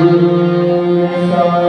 Guru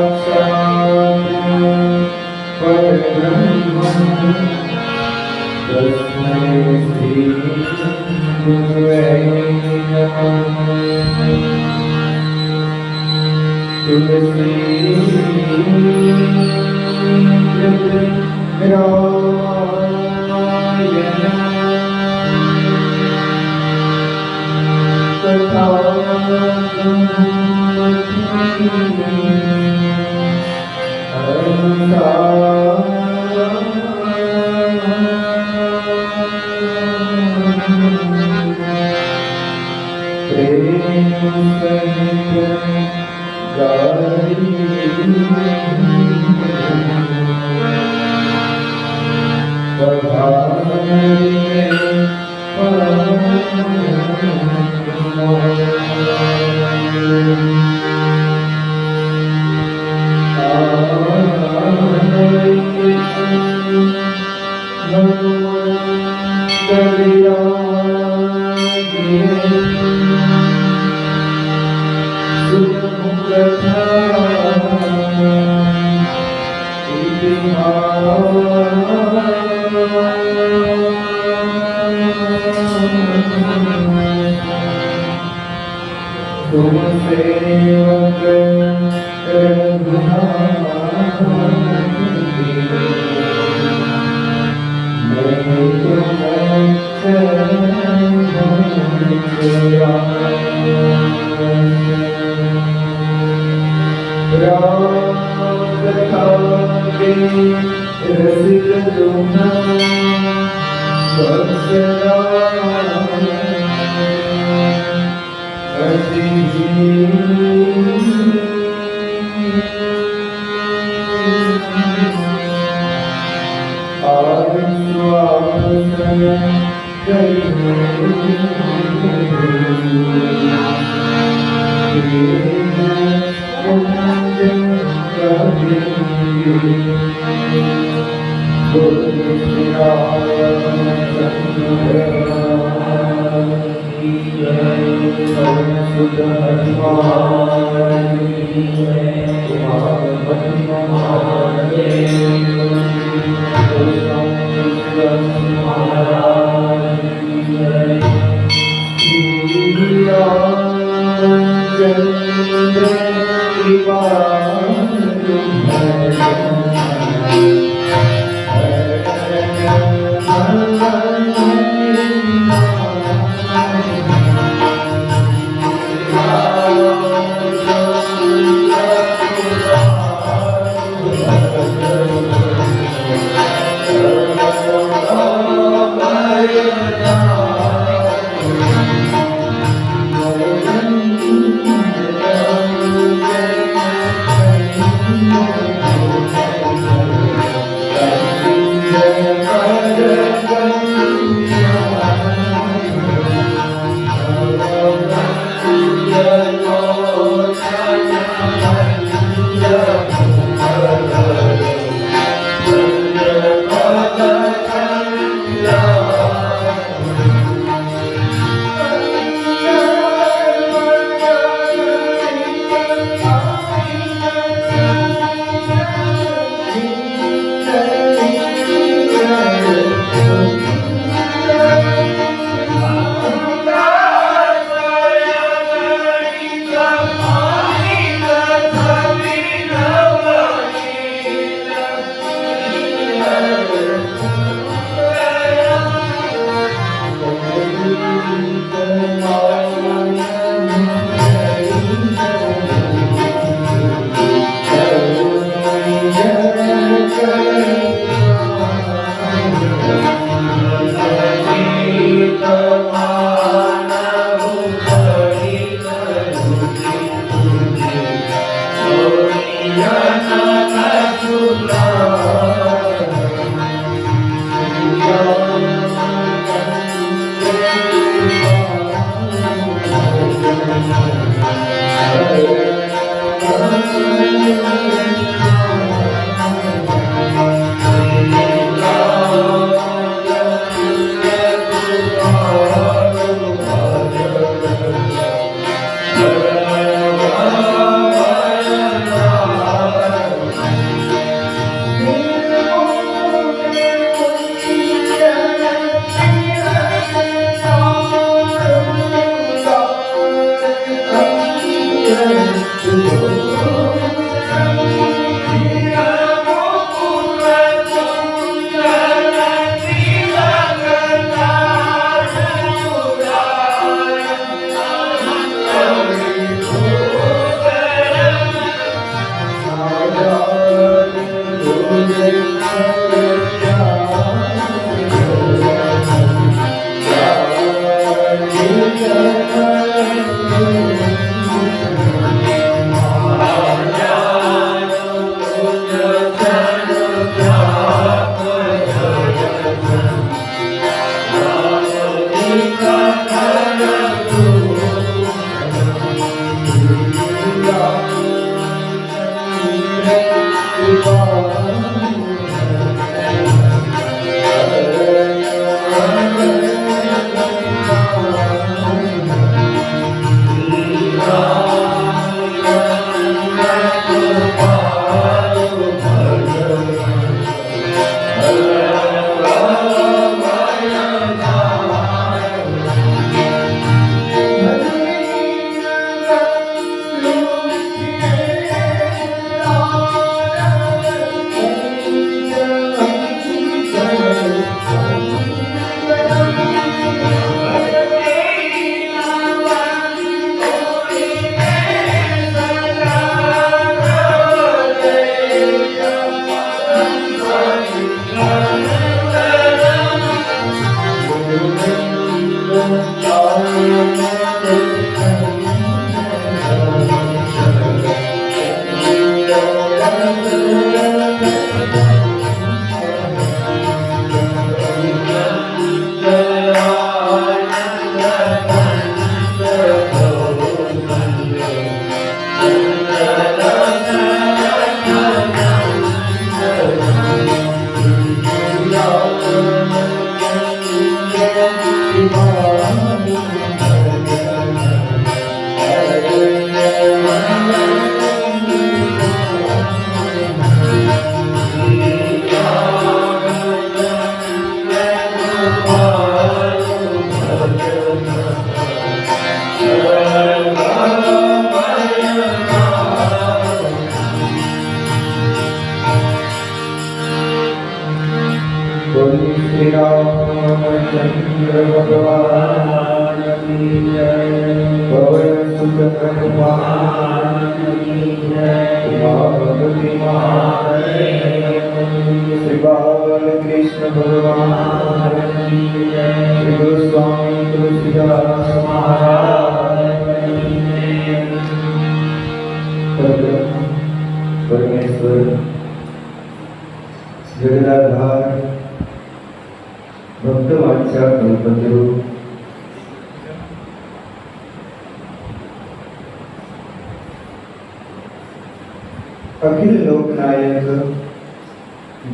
अखिल लोकनायक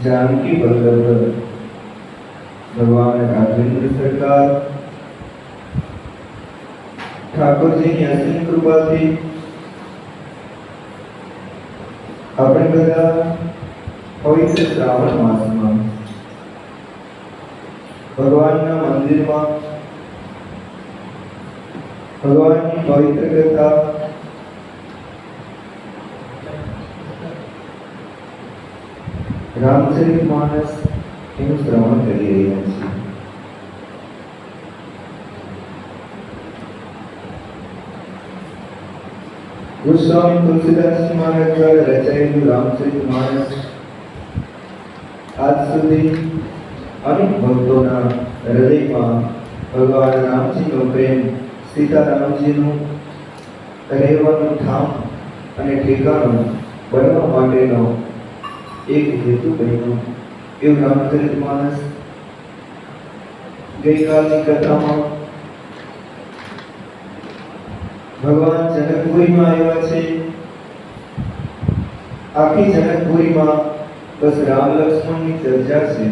जानकी वल्लभ भगवान राघवेंद्र सरकार ठाकुर जी की असीम कृपा थी अपने बधा पवित्र श्रावण मास में भगवान मंदिर में भगवान की पवित्र कथा रामचरितमानस एनु श्रवण करी રહ્યા છીએ। गोस्वामी तुलसीदास जी महाराज द्वारा रचाયેલું रामचरितमानस આજ સુધી અનેક ભક્તોના હૃદયમાં ભગવાન રામજીનો પ્રેમ, સીતારામજીનું રહેવાનું ઠામ અને ઠેકાણું બનવા માટેનો एक हेतु बन्यो। एवं रामचरितमानस गई काल की कथा में भगवान जनकपुरी में आया छे। आखी जनकपुरी में बस राम लक्ष्मण की चर्चा छे।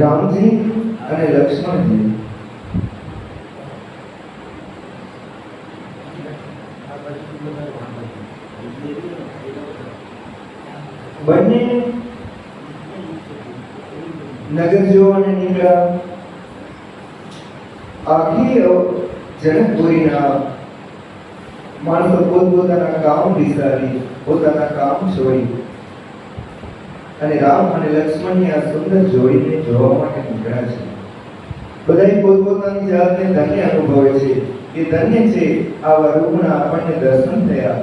रामजी અને લક્ષ્મણજી બંને નગર જોવાને નીકળ્યા। આખી જનકપુરીના માણસો પોતપોતાના કામ વિસારી પોતાના કામ છોડી અને રામ અને લક્ષ્મણની આ સુંદર જોડીને જોવા માટે નીકળ્યા છે। બધાય પોતપોતાની જાતને ધન્ય અનુભવે છે કે ધન્ય છે આવા રૂપના આપણને દર્શન થયા।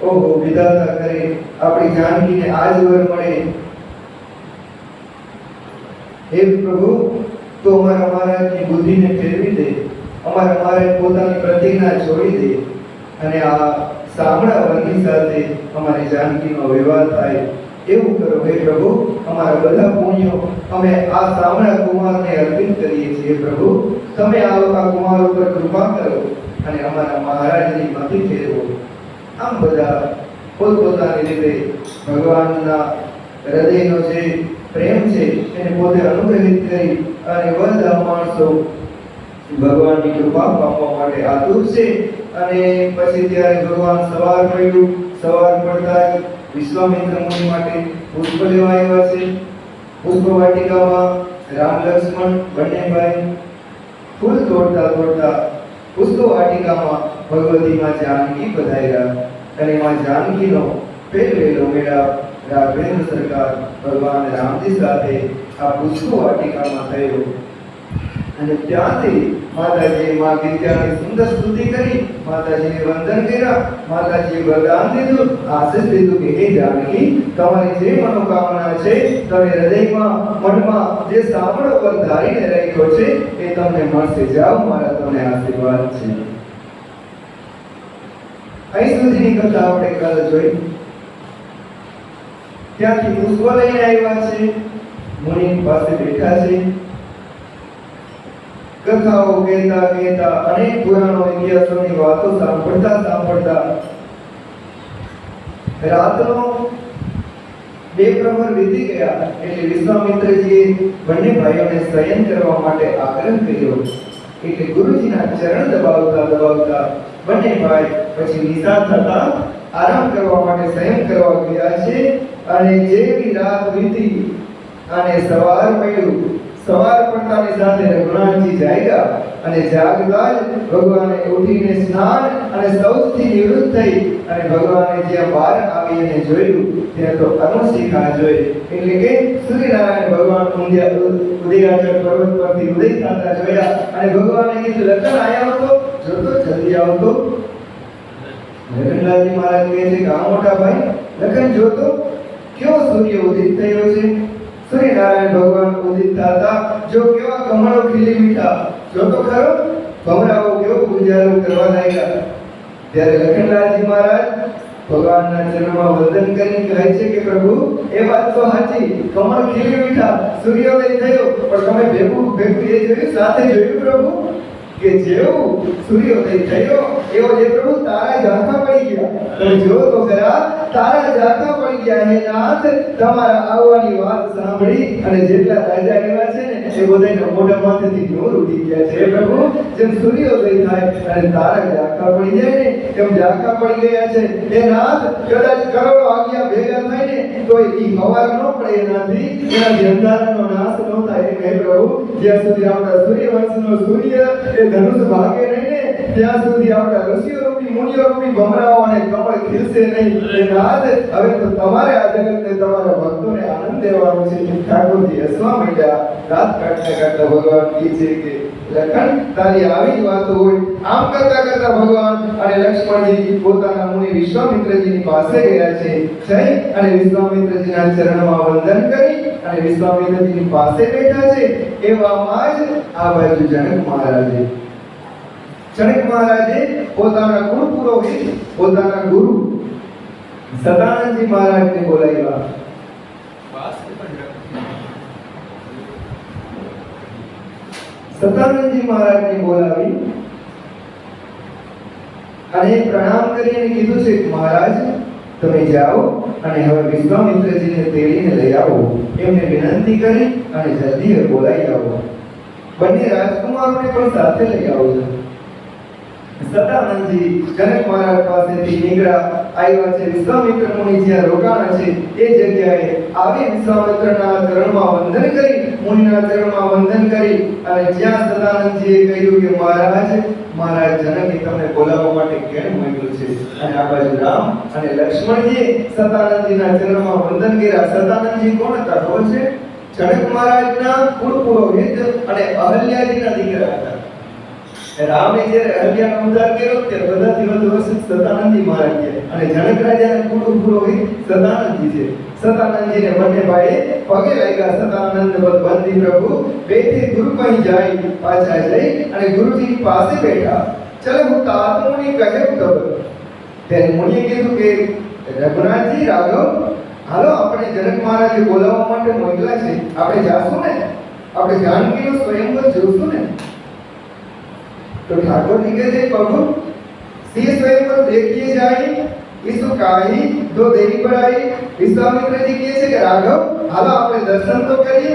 ઓહો વિધાતા કરે આપણી જાનકીને આજ વર મળે। હે પ્રભુ તો અમારા મહારાજની બુદ્ધિને ફેરવી દે, અમારા મહારાજ પોતાની પ્રતિજ્ઞા છોડી દે અને આ સાંભળા વરની સાથે અમારી જાનકીનો વિવાહ થાય એવું કરો હે પ્રભુ, અમારા બધા પુણ્યો અમે આ સામણા કુમારને અર્પિત કરીએ છીએ પ્રભુ. તમે આ કુમાર ઉપર કૃપા કરો અને અમારા મહારાજની મતિ ફેરવો. આમ બધા પોતપોતાની રીતે ભગવાનના હૃદયનો જે પ્રેમ છે એને પોતે અનુગ્રહિત કરી અને બધા માણસો ભગવાનની કૃપા પામવા માટે આતુર છે. અને પછી ત્યારે ભગવાન સવાર પડ્યું. સવાર પડતા વિશ્વામિત્ર મુનિ માટે પુષ્પ લેવા આવ્યા છે. પુષ્પ વાટિકામાં રામ લક્ષ્મણ બંને ભાઈ ફૂલ તોડતા તોડતા પુષ્પ વાટિકામાં ભગવતી માં જાનકી પધાર્યા. અને માં જાનકીનો પહેલો મેળાપ રાઘવેન્દ્ર સરકાર ભગવાન રામજી સાથે આ પુષ્પ વાટિકામાં થયો. અને ત્યાંથી માતાજીએ મા ગીતાની સુંદર સ્તુતિ કરી, માતાજીને વંદન કર્યા, માતાજીએ વરદાન દીધું, આશીષ દીધું કે હે જાનકી, તમારી જે મનોકામના છે તમે હૃદયમાં મનમાં જે સાંભળો પર ધારીને રાખ્યો છે એ તમને મળશે. જાઓ, મારા તમને આશીર્વાદ છે. અહીં સુધીની કથા આપણે કાલ જોઈ. ત્યાંથી પુષ્પ લઈને આવ્યા છે, મુનિ પાસે બેઠા છે. કથાઓ કહેતા કહેતા અનેક પુરાણો ઇતિહાસોની વાતો સાંભળતા સાંભળતા રાતનો 2 પ્રહર વીતી ગયા. એટલે વિશ્વામિત્રજીએ બંને ભાઈઓને શયન કરવા માટે આગ્રહ કર્યો. એટલે ગુરુજીના ચરણ દબાવતા દબાવતા બંને ભાઈ પછી નિશા થતા આરામ કરવા માટે શયન કરવા ગયા છે. અને જેવી રાત વીતી અને સવાર પડ્યું, સવાર પડતાની સાથે રઘુનાથજી જાગ્યા અને જાગતા જ ભગવાને ઉઠીને સ્નાન અને શૌચથી નિવૃત્ત થઈ અને ભગવાને જ્યાં બહાર આવીને જોયું ત્યાં તો અનુશિખા જોઈ. એટલે કે સૂર્યનારાયણ ભગવાન ઉદયાચલ પર્વત પરથી ઉદય થતા જોયા. અને ભગવાને કીધું, લખન આયા હતો, જોતો જલ્દી આવતો. લખનલાલજી મહારાજ કહે છે કે આ મોટા ભાઈ લખન જોતો કેવો સૂર્ય ઉદિત થયો છે. સૂર્યનારાયણ ભગવાન ઉદિત થતા જો કેવા કમળો ખીલી મીઠા, જો તો ખરો ભમરાઓ કેવો ગુંજારો કરવા લાગ્યા. ત્યારે લખનલાલજી મહારાજ ભગવાનના ચરણમાં વંદન કરી કહે છે કે પ્રભુ, એ વાત તો સાચી, કમળ ખીલી મીઠા, સૂર્યોદય થયો, પણ તમે ભેગું ભેગું એ જોયું, સાથે જોયું પ્રભુ કે જેવું સૂર્યોદય થયો એવો જે પ્રભુ તારા ઝાંખા પડી ગયા. તમે જો તો ખરા, તારા ઝાંખા પડી ગયા. હે નાથ, તમારા આવવાની વાત સાંભળી અને જેટલા રાજા એવા છે ને એ બધાના મોઢામાંથી નૂર ઉડી ગયા છે. હે પ્રભુ, જેમ સૂર્યોદય થાય અને તારા ઝાંખા પડી જાય ને એમ ઝાંખા પડી ગયા છે. હે નાથ, કદાચ કરોડો આજ્ઞા ભેગા થાય ને તો એ હવાર ન પડે એનાથી અંધારાનો નાશ ન થાય. હે પ્રભુ, જ્યાં સુધી આપણા સૂર્યવંશનો સૂર્ય એ ધનુષ ભાગે નહીં ને ત્યાં સુધી આપણા ઋષિઓ રૂપી મુનિઓ રૂપી ભમરાઓ અને કમળ ખીલશે નહીં. એ નાથ, હવે તો તમારે આ જગતને તમારા ભક્તોને આનંદ દેવાનો છે. ઠાકોરજી હસવા માંડ્યા. રાત કાઢતા કાઢતા ભગવાન કહે છે કે લખન, તારી આવી જ વાતો હોય. આમ કરતા કરતા ભગવાન અને લક્ષ્મણજી પોતાના મુનિ વિશ્વામિત્રજીની પાસે ગયા છે. જઈ અને વિશ્વામિત્રજીના ચરણમાં વંદન કરી અને વિશ્વામિત્રજીની પાસે બેઠા છે. એવામાં જ આ બાજુ જનક મહારાજે પોતાના કુળ પુરોહિત, પોતાના ગુરુ સદાનંદજી મહારાજને બોલાવ્યા. સદાનંદજી મહારાજને બોલાવી અને પ્રણામ કરીને કીધું છે કે મહારાજ, તમે જાઓ અને હવે વિશ્વામિત્રજીને તેડીને લઈ આવો. એમને વિનંતી કરી અને જલ્દી બોલાવી આવો. બંને રાજકુમારોને પણ સાથે લઈ આવજો. સદાનંદજી જનક મહારાજ પાસેથી નીકળ્યા, આવ્યા છે વિશ્વામિત્ર મુનિ જ્યાં રોકાણા છે એ જગ્યાએ આવી વિશ્વામિત્રના ચરણમાં વંદન કરી, મુનિના ચરણમાં વંદન કરી અને જ્યાં સદાનંદજીએ કહ્યું કે મહારાજ જનકે તમને બોલાવવા માટે કેમ મોકલ્યું છે. અને આ બાજુ રામ અને લક્ષ્મણજીએ સદાનંદજીના ચરણમાં વંદન કર્યા. સદાનંદજી કોણ હતા ખબર છે? જનક મહારાજના કુળ પુરોહિત અને અહલ્યાજીના દીકરા હતા. રામે જ્યારે અહલ્યાનો ઉદ્ધાર કર્યો ત્યારે બધાથી વધુ વખત સદાનંદજી મહારાજ છે અને જનક રાજાના કુળ પુરોહિત સદાનંદજી છે. સદાનંદજીને બંને ભાઈએ પગે લાગ્યા. સદાનંદ બંદી પ્રભુ બેઠે ગુરુ પાસે જાય, પાછા જઈ અને ગુરુજીની પાસે બેઠા. ચલો હું તાતમુનિ કહે ખબર. ત્યારે મુનિએ કીધું કે રઘુનાથજી રાઘવ, હાલો આપણે જનક મહારાજે બોલાવવા માટે મોકલા છે, આપણે જાશું ને, આપણે જાનકીનો સ્વયંવર જોશું ને. तो ठाकुर जी कहते हैं प्रभु सी स्वयंवर देखिए जाए इसको काही दो देवी पड़ाई. विश्वामित्र जी કહે છે કે રાઘવ હાલો આપણે દર્શન તો કરીએ,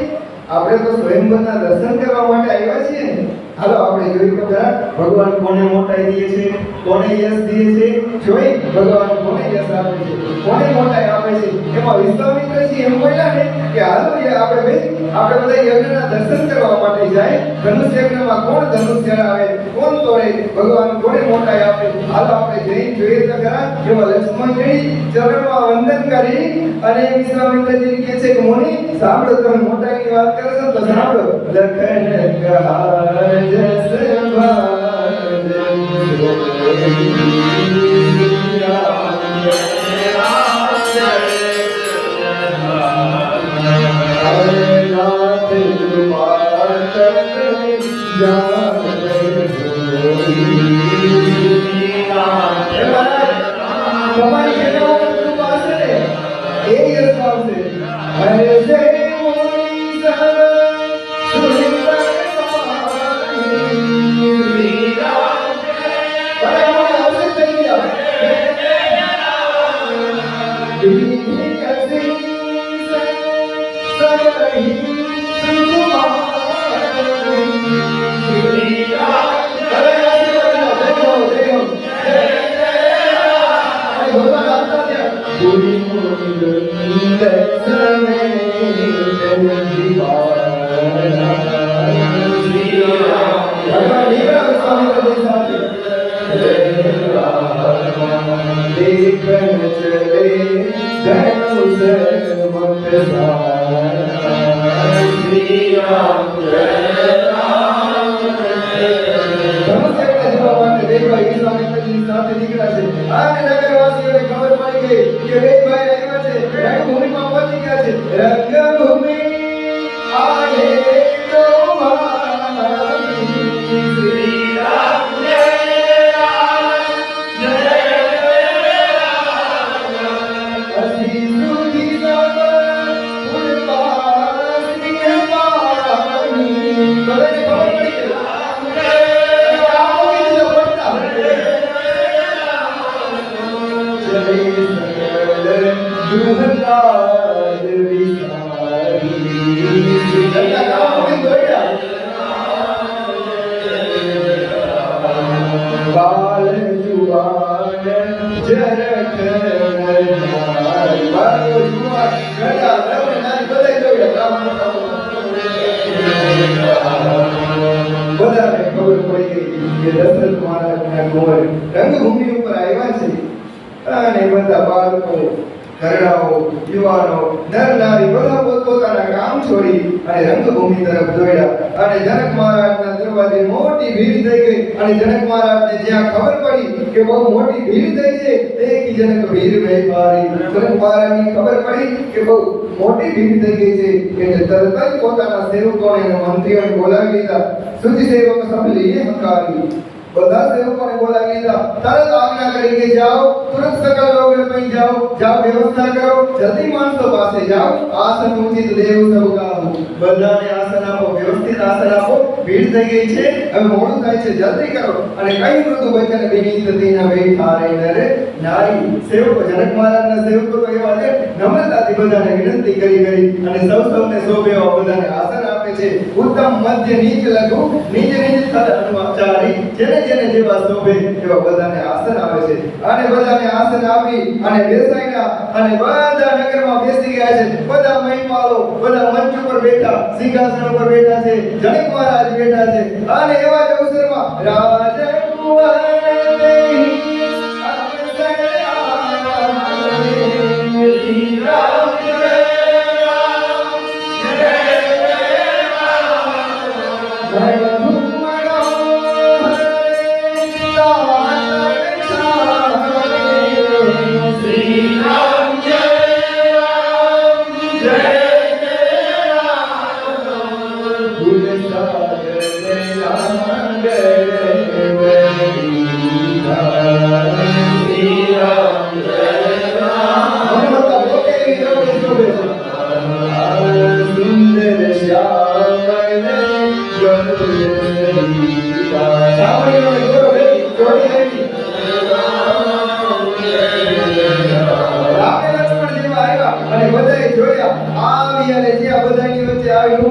આપણે તો સ્વયંવરના દર્શન કરવા માટે આવ્યા છીએ ને. હાલો આપણે જોઈ તો ખરા ભગવાન કોને મોટાઈ દે છે, કોને યશ દે છે, જોઈ ભગવાન કોને યશ આપે છે, કોને મોટાઈ આપે છે. એમાં વિશ્વામિત્રજી એમ બોલ્યા ને કે હાલો આપણે બધા યજ્ઞના દર્શન કરવા માટે જાય. ધનુષ યજ્ઞમાં કોણ ધનુષ ચડાવે, કોણ તોડે, ભગવાન કોને મોટાઈ આપે. હાલો આપણે જઈ જોઈએ તો ખરા. એમાં લક્ષ્મણજી ચરણમાં વંદન કરી અને વિશ્વામિત્રજી કહે છે કે મુનિ સાંભળો, તમે મોટાઈની વાત કરો છો તો સાંભળો. લખન કહાય જસ ભાજ તમારી જેના કૃપા છે ને એ યશ આવશે. હરે જય મોરી સર સુનિતા देखन चले धनुष मत श्री राम देखो विश्वामित्रजी સાથે નીકળ્યા છે. અને નગરવાસીઓને ખબર પડી ગઈ કે બે ભાઈ આવ્યા છે, રંગભૂમિમાં પહોંચી ગયા છે. રંગભૂમિ આયે તો શ્રી રામ જય રામ જય રામ અસી સુખી સબ પુરવાસી પાણી. બધાને ખબર પડી ગઈ. बाल जुबान जरठ नरनारी. बालो जुबान गड़ा रवनारी બધાય જોડ્યા. બધાને ખબર પડી ગઈ કે દશરથ મહારાજના કુંવર રંગભૂમિ ઉપર આવ્યા છે. અને બધા બાળકો, ઘરડાઓ, યુવાનો, નર નારી બધા પોતપોતાના કામ છોડી અને રંગભૂમિ તરફ દોડ્યા. અને જનક મહારાજના દરવાજે મોટી ભીડ થઈ ગઈ. અને જનક મહારાજને જ્યાં ખબર પડી કે બહુ મોટી ભીડ થઈ છે તે કી જનક ભીડ વેપારી. જનક મહારાજને ખબર પડી કે બહુ મોટી ભીડ થઈ ગઈ છે એટલે તરત જ પોતાના સેવકોને અને મંત્રીઓને બોલાવી લીધા. શુદ્ધ સેવક સબ લીએ હંકારી. બધા સેવકોને બોલાવી લીધા. તરત આજ્ઞા કરી કે જાઓ, તુરંત સકલ લોકોને પૈ જાઓ, જાઓ વ્યવસ્થા કરો, જલ્દી માણસો પાસે જાઓ, આસન ઉચિત દેવ સૌ ગાઓ. બધાને આસન આપો, વ્યવસ્થિત આસન આપો, ભીડ થઈ ગઈ છે, હવે મોડું થાય છે, જલ્દી કરો. અને કઈ મૃદુ વચન વિનીત દીના બેઠા રે નર નારી. સેવકો જનક મહારાજના સેવકો તો એવા છે, નમ્રતાથી બધાને વિનંતી કરી અને સૌને શોભે એવા બધાને આસન આપે છે. ઉત્તમ મધ્ય નીચ લઘુ નિજ નિજ સ્થળ અનુચારી. જેને જેવા શોભે એવા બધાને આસન આપે છે. અને બધાને આસન આપી અને બેસાડ્યા અને બધા નગરમાં બેસી ગયા છે. બધા મહિમાલો બધા મંચ ઉપર બેઠા, સિંહાસન ઉપર બેઠા છે, જનક મહારાજ બેઠા છે. અને એવા જ અવસરમાં રાજકુંવર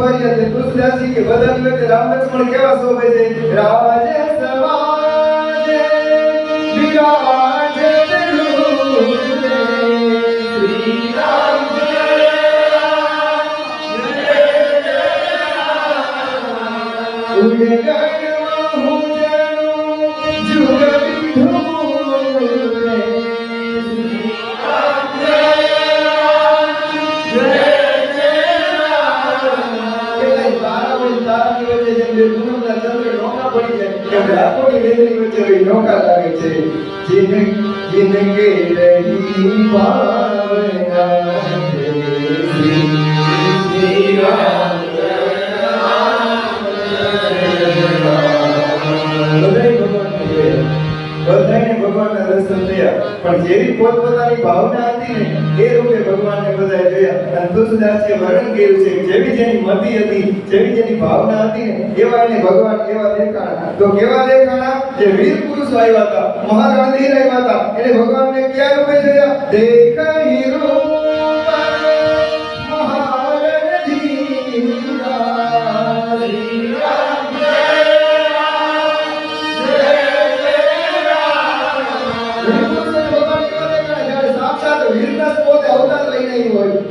ભરી હતી તુલસીદાસજી કે બધાની વચ્ચે રામ લક્ષ્મણ કેવા શોભે છે રાજ સમાજે વિરાજે શ્રી રામ ઉડે ગયો હું જુગ વિધુરે નોકા લાગે છે જીન કે રહી ભાવના શ્રી રામ બધાને ભગવાનના દર્શન થયા પણ જેવી પોતપોતાની ભાવના હતી ને એ રૂપે ભગવાનને બધાએ જોયા અને તુલસીદાસજીએ વર્ણન કર્યું છે કે જેવી જેની મતિ હતી જેવી જેની ભાવના હતી ને એવા એને ભગવાન એવા દેખાણા તો કેવા દેખાણા જે વીર પુરુષો આવ્યા હતા મહારણધીર આવ્યા હતા એને ભગવાનને કયા રૂપે જોયા દેખાઈ રૂપ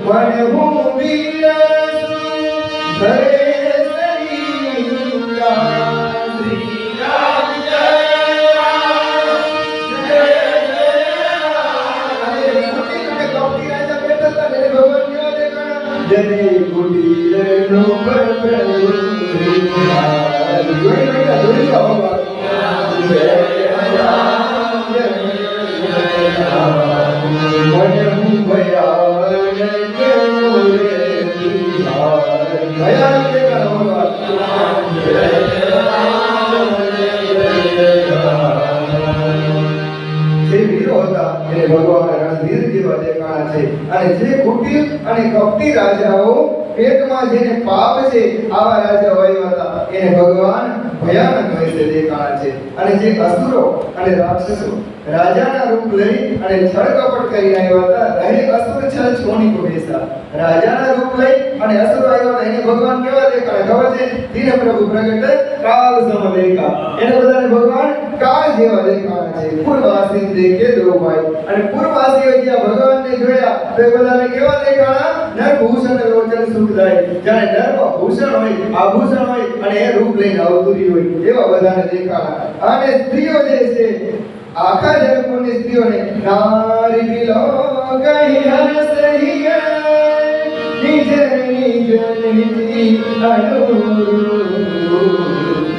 मन हूँ वीर घरे सरीरा श्री राम जय राम जय जय राम अरे कुटीर में कपटी राजा बैठा था मेरे भगवान क्या देखा जने कुटीर नो प्रभु जोड़ी का होगा जय राम जय राम मन हूँ भया ભગવાન રણધીર જેવા દેખાણા છે અને જે કુટીર અને કપટી રાજાઓ પેટમાં જેને પાપ છે આવા રાજાઓ આવ્યા હતા એને ભગવાન ભયાનક વૈસે દેખાણા છે અને જે અસુરો અને રાક્ષસો રાજાના રૂપ લઈ અને છળ કપટ કરીને આવ્યા હતા રહે અસુર છળ છોની કો બેસા રાજાના રૂપ લઈ અને અસુરો આવ્યા હતા એને ભગવાન કેવા દેખાણા ખબર છે દીન પ્રભુ પ્રગટ કાલ સમ દેખા એને બધાને ભગવાન કાળ જેવા દેખાણા છે પૂર્વાસી દેખે દો ભાઈ અને પૂર્વાસીઓ જ્યાં ભગવાનને જોયા તો એ બધાને કેવા દેખાણા નરભૂષણ લોચન સુખદાય જ્યારે નરમાં ભૂષણ હોય આભૂષણ હોય અને એ રૂપ લઈને અવતરી હોય એવા બધાને દેખાણા અને સ્ત્રીઓ જે છે આખા જગતની સ્ત્રીઓને નારી બિલો ગઈ હરસ હિય નિજ નિજ નિજ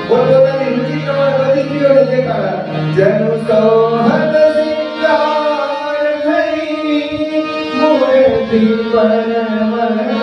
પોતાની રુચિ પ્રમાણે બધી સ્ત્રીઓને દેખાડા જનુ સૌહદ સિંગાર થઈ મૂર્તિ પરમયનો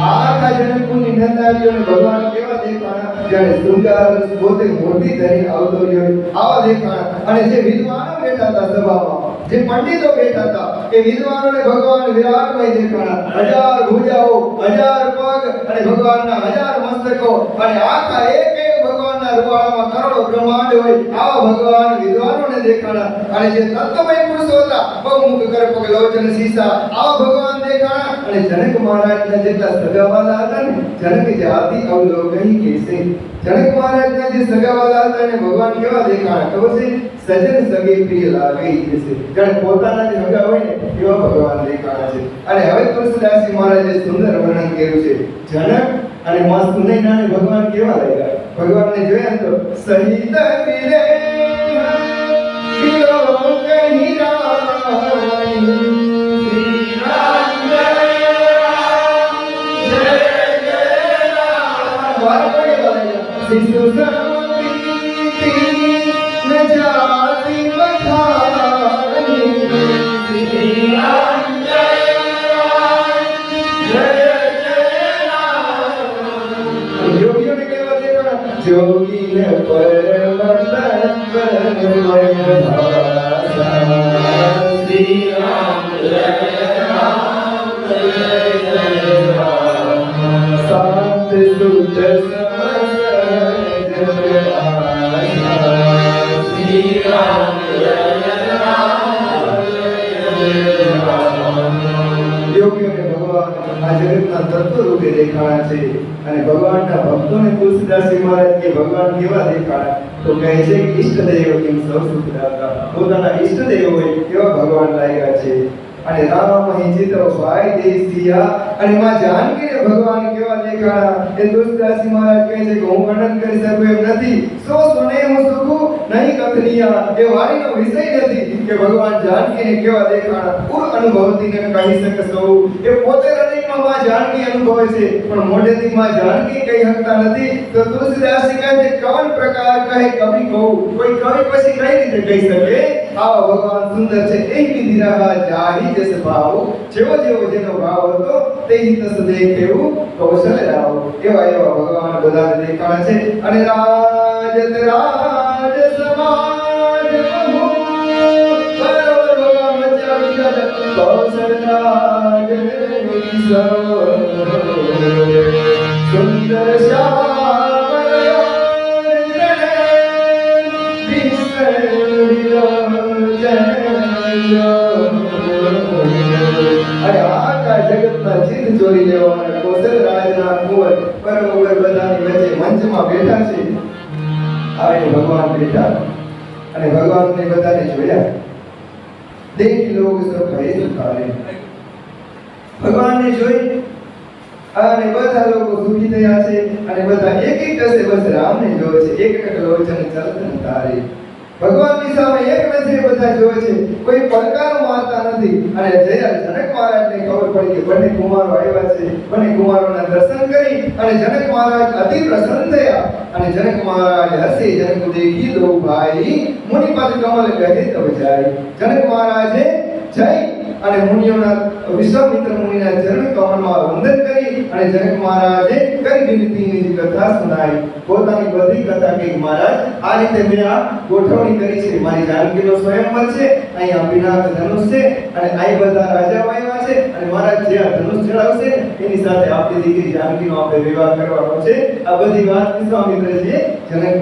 આખા જનકપુરની નંદારીઓને ભગવાન કેવા દેખાણા જ્યારે શૃંગાર પોતે મોટી ધરી આવતો રહ્યો આવા દેખાણા અને જે વિદ્વાનો બેઠા હતા સભામાં જે પંડિતો બેઠા હતા એ વિદ્વાનોને ભગવાન વિરાટમય દેખાણા હજાર ભુજાઓ હજાર પગ અને ભગવાનના હજાર મસ્તકો અને આખા એક એક ભગવાનના રૂવાળામાં કરોડો બ્રહ્માંડ હોય આવા ભગવાન વિદ્વાનોને દેખાણા અને જે તત્વમય પુરુષો હતા બહુમુખ કર પગ લોચન સીસા આવા ભગવાન દેખાણા અને જનક મહારાજના જેટલા સગાવાલા હતા ને જનક જાતિ અવલોકન કેસે જનક મહારાજના જે સગાવાલા હતા ને ભગવાન કેવા દેખાણા ખબર છે સજન સગે પ્રિય લાગે છે કારણ પોતાના જે સગા હોય ને એવા ભગવાન દેખાણા છે અને હવે તુલસીદાસજી મહારાજે સુંદર વર્ણન કર્યું છે જનક અને માં સુનૈનાને ભગવાન કેવા લાગ્યા ભગવાનને જોયા તો સહિત વિરે વિલો કહી રાણી શ્રી રામ જય રામ જય જય રામ વારકડી બોલાયા શિશુ સંગીતિ ન જાતિ બખાની શ્રી રામ જય રામ જય યોગીઓને કેવા દેખાણા જોગીને પરમ તત્વમય ભાષા શ્રી રામ જય રામ જય જય રામ શાંત સુત સમજ આશા શ્રી રામ જય રામ જય જય રામ યોગીઓને ભગવાન રૂપે દેખાણા છે અને ભગવાનના ભક્તોને તુલસીદાસજી મહારાજ કે ભગવાન કેવા દેખાણા તો કહે છે કે ઈષ્ટદેવ કેમ સૌ સુખદાતા પોતાના ઈષ્ટદેવ હોય કેવા ભગવાન લાગ્યા છે અને રામ હિંચિત ભાઈ દેસિયા અને માં જાનકીને ભગવાન કેવા દેખાણા એ તુલસીદાસજી મહારાજ કહે છે કે હું વર્ણન કરી શકું એમ નથી સો સોને હું સુખું નહીં કથનિયા એ વાણીનો વિષય નથી કે ભગવાન જાનકીને કેવા દેખાણા પૂર અનુભવતીને કહી શકે સૌ એ પોતે હૃદયમાં માં જાનકી અનુભવે છે પણ મોઢેથી માં જાનકી કહી શકતા નથી તો તુલસીદાસજી કહે છે કવન પ્રકાર કહે કવિ કહું કોઈ કવિ પછી કઈ રીતે કહી શકે આવા ભગવાન સુંદર છે એ વિધિરાહ જાહી જસ ભાવ જેવો જેવો જેનો ભાવ હતો તે તસ દેખેવું કૌશલ રાવ એવા એવા ભગવાન બધાને દેખાણા છે અને રાજ સમાજ બહુ બરોબર ભગવાન વચ્ચે આવી ગયા કૌશલ રાજ સુંદર અરે આખા જગતના જીત ચોરી લેવાના કૌશલ રાજના કુંવર બરોબર બધાની વચ્ચે મંચમાં બેઠા છે આવે ભગવાન બેઠા અને ભગવાનને બધાને જોયા દેખી લોગ સબ ભય સુખારે ભગવાનને જોઈ અને બધા લોકો સુખી થયા છે અને બધા એક એક ટસે બસ રામને જોવે છે એક એક લોચન ચલતન તારે ભગવાનની સામે એક નજરે બધા જોવે છે કોઈ પડકારો મારતા નથી અને જ્યારે જનક મહારાજને ખબર પડી કે બંને કુમારો આવ્યા છે બંને કુમારોના દર્શન કરી અને જનક મહારાજ અતિ પ્રસન્ન થયા અને જનક મહારાજ હસે જનક દેખી દો ભાઈ મુનિ પદ કમલ કહે તબ જાય જનક મહારાજે જય અને મુનિઓના વિશ્વામિત્ર મુનિના ચરણ કમળમાં વંદન કરી અને જનક મહારાજે કઈ વિનતીની કથા સુનાઈ પોતાની બધી કથા કે મહારાજ આ રીતે મેં આ ગોઠવણી કરી છે મારી જાનકીનો સ્વયંવર છે અહીંયા પિનાક ધનુષ છે અને આ બધા રાજાઓ આવ્યા છે અને મહારાજ જે આ ધનુષ ચડાવશે એની સાથે આપણી દીકરી જાનકીનો આપણે વિવાહ કરવાનો છે આ બધી વાત વિશ્વામિત્રજીએ જનક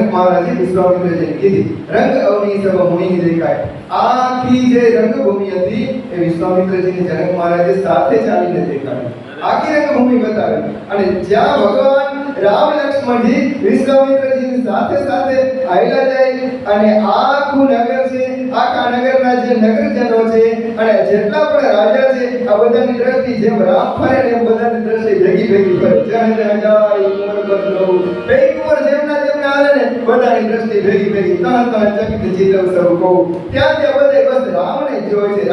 મહારાજે વિશ્વામિત્રજીને કીધી રંગ અવની સબ મુનિ દેખાય આખી જે રંગભૂમિ હતી એ વિશ્વામિત્રજીને જનક મહારાજે સાથે ચાલીને દેખાડી આખી રંગભૂમિ બતાવી અને જ્યાં ભગવાન રામ લક્ષ્મણજી વિશ્વામિત્રજીની સાથે સાથે આયલા જાય અને આખું નગર છે આખા નગરના જે નગરજનો છે અને જેટલા પણ રાજા છે આ બધાની દ્રષ્ટિ જેમ રામ ફરે ને એમ બધાની દ્રષ્ટિ ભેગી ફરે જ્યાં જાય કુંવર બદલો બે કુંવર જેમના હાલે ને બધાની દ્રષ્ટિ ભેગી તન ચકિત જીતવ સૌ કહું ત્યાં બધે બસ રામને જોવે છે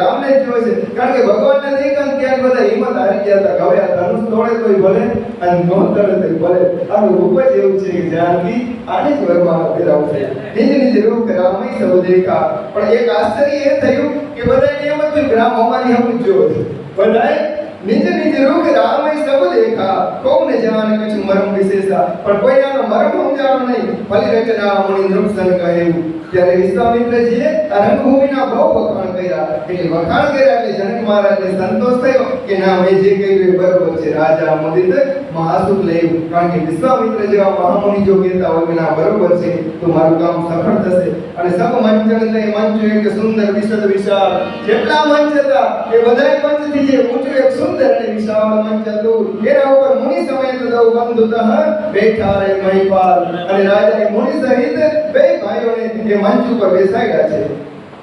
કારણ કે ભગવાનને દેખાન ત્યાં બધા હિંમત હારી ગયા હતા હવે આ ધનુષ તોડે તોય ભલે અને નો તોડે તોય ભલે આનું રૂપ જ એવું છે કે જાનકી આને જ વરમાળા ફેરાવશે નિજ રૂપ રામય સૌ દેખા પણ એક આશ્ચર્ય એ થયું કે બધાને એમ જ રામ અમારી હમ જોવે છે બધાએ નિજ રૂપ રામય સૌ દેખા કોને જાણે કछु મરમ વિશેષા પણ કોઈ આનો મરમ સમજાણો નહીં ફલી રચના મુનિ નૃપસન કહેવું ત્યારે વિશ્વામિત્રજીએ આ રંગભૂમિના બહુ વખાણ કર્યા એટલે જનક મહારાજને સંતોષ થયો કે ના મેં જે કહ્યું એ બરોબર છે રાજા મુદિત મહાસુખ લેવું કારણ કે વિશ્વામિત્ર જેવા મહામુનિ જો કહેતા હોય કે ના બરોબર છે તો મારું કામ સફળ થશે અને સબ મંચન તે મંચ એક સુંદર વિશદ વિશાળ જેટલા મંચ હતા એ બધાય મંચથી જે ઊંચું એક સુંદર અને વિશાળ મંચ હતું એના ઉપર મુનિ સમેત દૌ બંધુતઃ બેઠા રે મહિપાલ અને રાજાએ મુનિ સહિત બે ભાઈઓને મંચ ઉપર બેસાડ્યા છે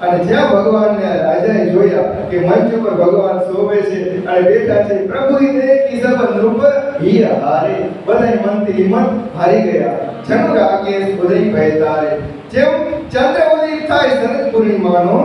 અને જ્યાં ભગવાનને રાજાએ જોયા કે મંચ ઉપર ભગવાન શોભે છે અને બેઠા છે પ્રભુ દેખી સબ નૃપ હી હારે બધાય મનથી હિંમત હારી ગયા જનુ રાકેશ ઉદય ભય તારે જેમ ચંદ્ર ઉદિત થાય શરદ પૂર્ણિમાનો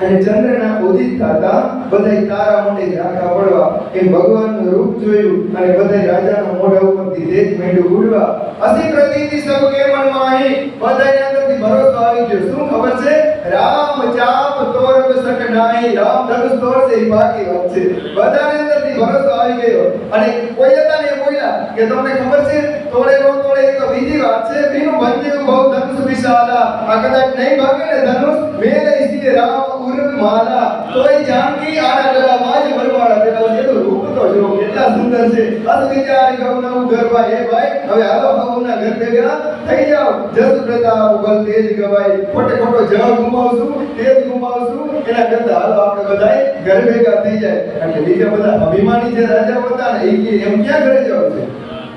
અને ચંદ્રના ઉદિત થતા બધાય તારા મોઢે ઝાંખા પડવા એ ભગવાનનું રૂપ જોયું અને બધાય રાજાના મોઢા ઉપરથી તેજ મેંડું ઉડવા અસી પ્રતીતિ સબ કે મનમાં અહીં બધાય અંદરથી ભરોસો આવી ગયો શું ખબર છે રામ ચાપ તોરબ સકનાઈ રામ ધનુષ તોડશે એ બાકી વાત છે બધાને અંદરથી ભરોસો આવી ગયો અને કોઈ હતા ને બોલ્યા કે તમને ખબર છે તોડે નો તોડે એ તો બીજી વાત છે બીનું બંધ્યું બહુ ધનુષ વિશાલા આ કદાચ નહીં ભાગે ને ધનુષ મેલે ઇસી રામ ઉર માલા તોય જાનકી આના ગળામાં જ વરમાળા પેલા એ તો રૂપ તો ફોટો જો કેટલા સુંદર છે. અસ વિચાર ગૌનવું ગરબા એ ભાઈ હવે હાલો હવના ઘર ભેગા થઈ જાવ. જસ પ્રતાપ બલ તેજ ગવાય ખોટે ખોટો જગ ગુમાવશું તેજ ગુમાવશું એના કરતા હાલો આપણે બધાય ઘર ભેગા થઈ જાય. એટલે બીજા બધા અભિમાની જે રાજાઓ હતા ને એ એમ ક્યાં ઘરે જાવ છે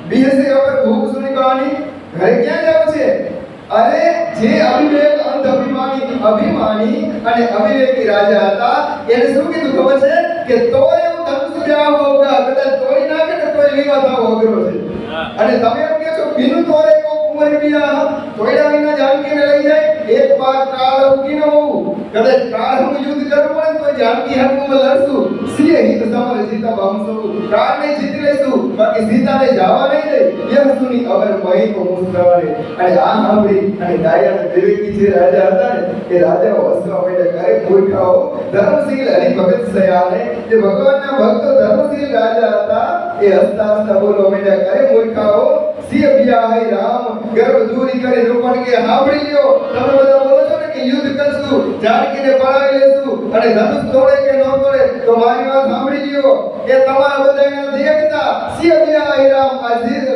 બીએસસી ઉપર ભૂખ સુની કહાની ઘરે ક્યાં જાવ છે. અરે જે અવિવેક અંધ અભિમાની અને અવિવેકી રાજા હતા એને શું કીધું ખબર છે કે તોરે હું ધનુષ બ્યાહ હોગા કદાચ તોડી નાખે ને તોય વિવાહ થવો અઘરો છે. અને તમે એમ કહો છો બિનુ તોરે કો કુંવરી બ્યાહ તોયડા વિના જાનકીને લઈ જાય. એક બાર કાળ ઉકી ન હોવું કદાચ કાળ હું યુદ્ધ કરવું પડે તો જાનકી હાથમાં લડશું. સિંહ હિત સમર જીતા બામસુ કાળને જીતી લેશું બાકી સીતાને જવા નહીં દે. યહ સુની અવર મહી કો મુસ્કાને અને આ સાંભળી અને દાયાના દેવકી જે રાજા હતા ને એ રાજાઓ હસવા માંડ્યા. કરે મૂર્ખાઓ ધર્મશીલ હરિભગત સયાને જે ભગવાનના ભક્તો ધર્મશીલ રાજા હતા એ હસતા હસતા બોલવા માંડ્યા. કરે મૂર્ખાઓ સિંહ બ્યાહ રામ ગર્ભ દૂરી કરે રૂપણ કે સાંભળી લ્યો. તમે બધા બોલો છો ને કે યુદ્ધ કરશું જાનકીને પડાવી લેશું અને ધનુષ તોડે કે ન તોડે તો મારી વાત સાંભળી લ્યો કે તમારા બધાના દેવતા સિંહ બ્યાહ રામ આ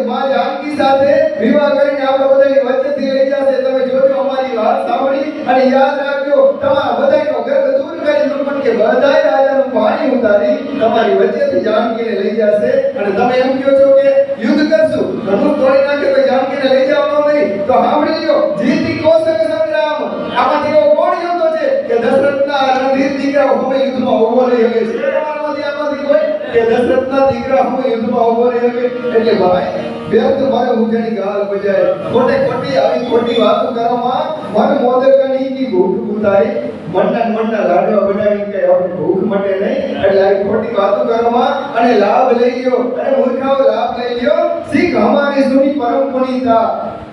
માં જાનકી સાથે વિવાહ કરીને આપણે બધાની વચ્ચેથી લઈ જશે. તમે જોજો અમારી વાત સાંભળી અને યાદ રાખજો તમારા બધાનો ગર્ભ દૂર કરી રૂપણ કે બધાય રાજાનું પાણી ઉતારી તમારી વચ્ચેથી જાનકીને લઈ જશે. અને તમે એમ કહો છો કે યુદ્ધ કરશું ધનુષ તોડી નાખે તો જાનકીને લઈ જવાનો નહીં તો સાંભળી લ્યો જીતી કોશક સંગ્રામ આમાંથી એવો કોણ યોદ્ધો છે કે દશરથના રણધીર દીકરા અમે યુદ્ધમાં ઉભો રહી શકે છે. તમારામાંથી આમાંથી કોઈ કે દશરથના દીકરા અમે યુદ્ધમાં ઉભો રહી શકે. એટલે ભાઈ વ્યર્થ મારે ઉજણી ગાલ બજાય ખોટે ખોટી આવી ખોટી વાતો કરવામાં મન મોદકની કી ભૂખ બુતાઈ મનના લાડવા બનાવી કે આપણે ભૂખ મટે નહીં. એટલે આવી ખોટી વાતો કરવામાં અને લાભ લઈ લ્યો અને મૂર્ખાઓ લાભ લઈ લ્યો. શીખ અમારી સુની પરમ પુનીતા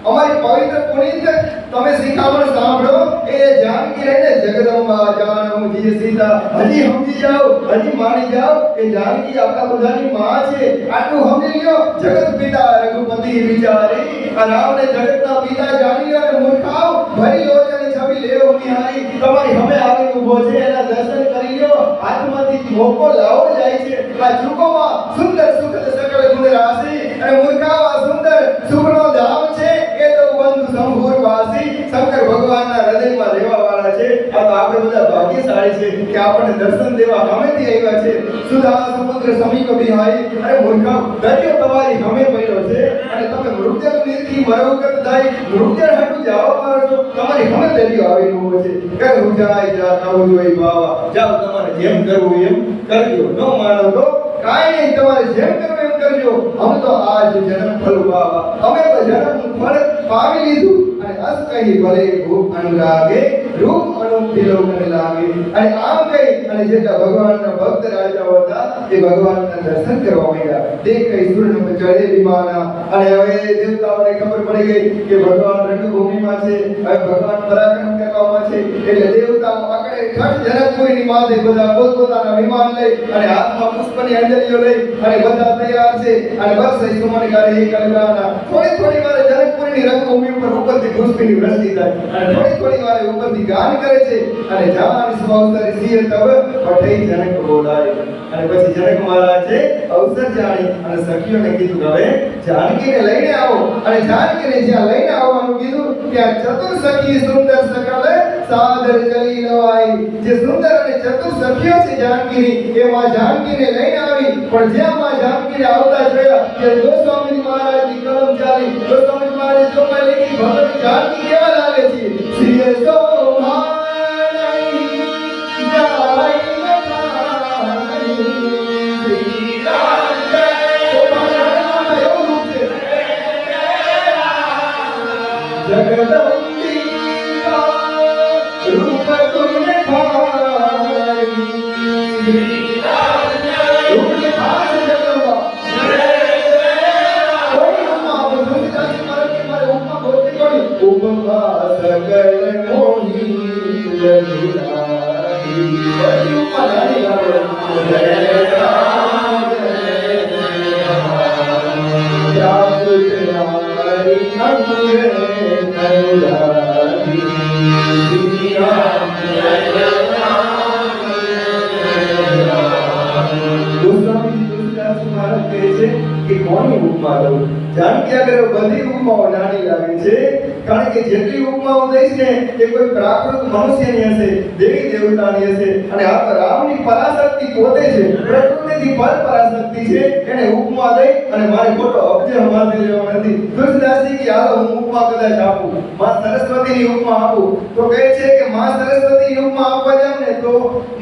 અમારી પવિત્ર પુનીત તમે શિખામણ સાંભળો. એ જાનકી રહીને જગદંબા જાણું જી સીતા હજી સમજી જાઓ હજી માની જાઓ કે જાનકી આપણા બધાની માં છે. આટલું સમજી લ્યો. જગત પિતા રઘુપતિ વિચારી આ રામને જગતના પિતા જાણી લ્યો. અને મૂર્ખાઓ ભરી લોચન છબી લેવો નિહારી તમારી હમે આવીને ઊભો છે એના દર્શન કરી લ્યો. હાથમાંથી મોકો લાવો જાય છે. આ ચૂકોમાં સુંદર સુખદ સકળ ગુણ રાશિ અને મૂર્ખાઓ આ સુંદર સુખનો ધામ છે. એ તો બંધુ સંભૂર વાસી શંકર ભગવાનના હૃદયમાં રહેવા વાળા છે. આ તો આપણે બધા ભાગ્યશાળી છે કે આપણને દર્શન દેવા સામેથી આવ્યા છે. સુધા સમુદ્ર સમીપ બિહારી અરે મૂર્ખા દરિયો તમારી સામે પડ્યો છે અને તમે મૃત્યુનું નિર્થી મરવું કર થાય મૃત્યુ હાટુ જવા મારો છો. તમારી સામે દરિયો આવીને ઊભો છે. કે રૂજાય જા કાવું જોઈ બાવા જાઓ તમારે જેમ કરવું એમ કરજો. ન માનો તો કાઈ નહીં તમારે જેમ કરવું એમ કરજો. અમે તો આજ જન્મ ફળ પાવા અમે તો જન્મ ફળ પાવી લીધું. અને અસ કહી ભલે રૂપ અનુરાગે રૂપ અનુતિલોકન લાગે. અને આમ કહી અને જેટલા ભગવાનના ભક્ત રાજાઓ હતા એ ભગવાનના દર્શન કરવા માંડ્યા. દેખ કઈ સૂર્ય પર ચડે વિમાના અને હવે દેવતાઓને ખબર પડી ગઈ કે ભગવાન રણભૂમિમાં છે. હવે ભગવાન પરાક્રમ કરવામાં છે. એટલે દેવતાઓ આગળ ઠઠ જનકપુરીની માથે બધા પોતપોતાના વિમાન લઈ અને હાથમાં પુષ્પની અંજલિઓ લઈ અને બધા તૈયાર છે. અને બસ એ સુમન કરે એ કલગાના થોડી વારે જનકપુરીની રંગભૂમિ ઉપર ઉપરથી પુષ્પની વૃષ્ટિ થાય અને થોડી વારે ઉપરથી ગાન કરે છે. અને જાવાની સ્વઅવસરે સિંહ તબ પઠઈ જનક બોલાય. અને પછી જનક મહારાજે અવસર જાણી અને સખીઓને કીધું કે હવે જાનકીને લઈને આવો. અને જાનકીને જ્યાં લઈને આવવાનું કીધું ત્યાં ચતુર સખી સુંદર સકલ સાદર ચલી લવાઈ. જે સુંદર અને ચતુર સખીઓ છે જાનકીની એ માં જાનકીને લઈને આવી. પણ જ્યાં માં જાનકીને આવતા જોયા કે ગોસ્વામી મહારાજની કલમ ચાલી. ગોસ્વામી મહારાજે જોવા લખી ભગત જાનકી કેવા લાગે છે. શ્રી સોમાઈ જાય રૂપ તુને ખાઈ રૂપ ખાસ જગવા કોઈ ઉમા બોલી જાતી મારે ઉમા બોલતી કોની ઉમા સગલ મોહી લગીરાઈ કોઈ ઉમા જાણી લાવે કે કોની ઉપમા દઉં. જાનકી આગળ બધી ઉપમાઓ નાની લાગે છે, કારણ કે જેટલી ઉપમાઓ દઈશ ને એ કોઈ પ્રાકૃત મનુષ્યની હશે, દેવી દેવતાની હશે, અને આ તો રામની પરાશક્તિ પોતે છે, પ્રકૃતિથી પર પરાશક્તિ છે. એને ઉપમા દઈ અને મારે ખોટો અબજે માથે લેવો નથી. તુલસીદાસજી કે હાલો હું ઉપમા કદાચ આપું, માં સરસ્વતીની ઉપમા આપું, તો કહે છે કે માં સરસ્વતીની ઉપમા આપવા જાવ ને તો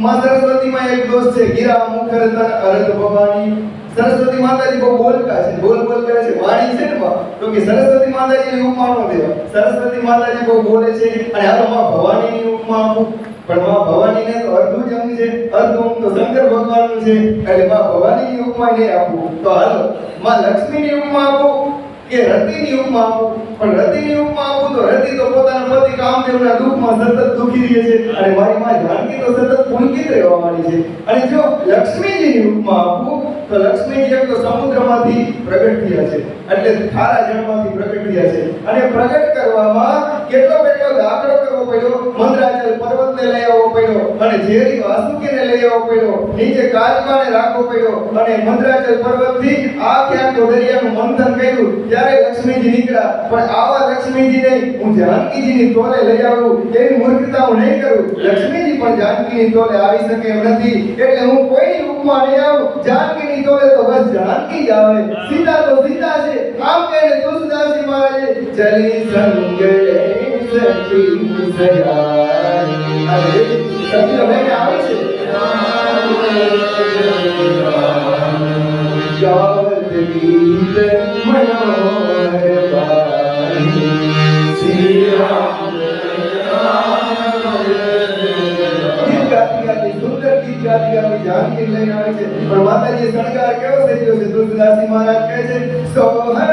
માં સરસ્વતીમાં એક દોષ છે, ગીરા મુખર તન અરત ભવાની. સરસ્વતી માતાજી બહુ બોલકા છે, બોલ કરે છે, વાણી છે ને તો કે સરસ્વતી માતાજીની ઉપમા ન દેવા. સરસ્વતી માતાજી બહુ બોલે છે અને હાલો માં ભવાનીની ઉપમા આપું, પણ માં ભવાનીને તો અર્ધું જ અંગ છે, અર્ધું અંગ તો શંકર ભગવાનનું છે, એટલે માં ભવાનીની ઉપમા નહીં આપું. તો હાલો માં લક્ષ્મીની ઉપમા આપું કે રતિની ઉપમા આપું. પણ રતિની ઉપમા આપું તો રતિ તો પોતાના પતિ કામદેવના દુઃખમાં સતત દુખી રહે છે, અને મારી માં જાનકી તો સતત પુલકિત રહેવા માંડી છે. અને જો લક્ષ્મીજીની ઉપમા આપું તો લક્ષ્મીજી એક તો સમુદ્રમાંથી પ્રગટ થયા છે, એટલે ખારા જળમાંથી પ્રગટ થયા છે, અને પ્રગટ કરવામાં કેટલો દાખલો કરવો પડ્યો. મંદરાચલ પર્વતને લઈ આવવો પડ્યો, અને ઝેરી વાસુકીને લઈ આવવો પડ્યો, નીચે કાચબાને રાખવો પડ્યો, અને મંદરાચલ પર્વતથી આખો દરિયાનું મંથન કર્યું, ત્યારે લક્ષ્મીજી નીકળ્યા. પણ આવા લક્ષ્મીજીને હું જાનકીજીની તોલે લઈ આવું એવી મૂર્ખતા હું નહીં કરું. લક્ષ્મીજી પણ જાનકીની તોલે આવી શકે એમ નથી, એટલે હું કોઈની ઉપમા નહીં આવું. જાનકીની તોલે તો બસ જાનકી જ આવે. સીતા તો સીતા છે, આમ કહીને તુલસીદાસજી મહારાજે ચલી સંગલે સખી સજાય. અરે સખી હવે આવે છે ગાવત ગીત મનોહર બાઈ શ્રી રામ સુંદર ગીત ગાતી જાનકી લઈને આવે છે. પણ માતાજી શણગાર કેવો થઈ ગયો છે. તુલસીદાસજી મહારાજ કહે છે સોહન સુંદર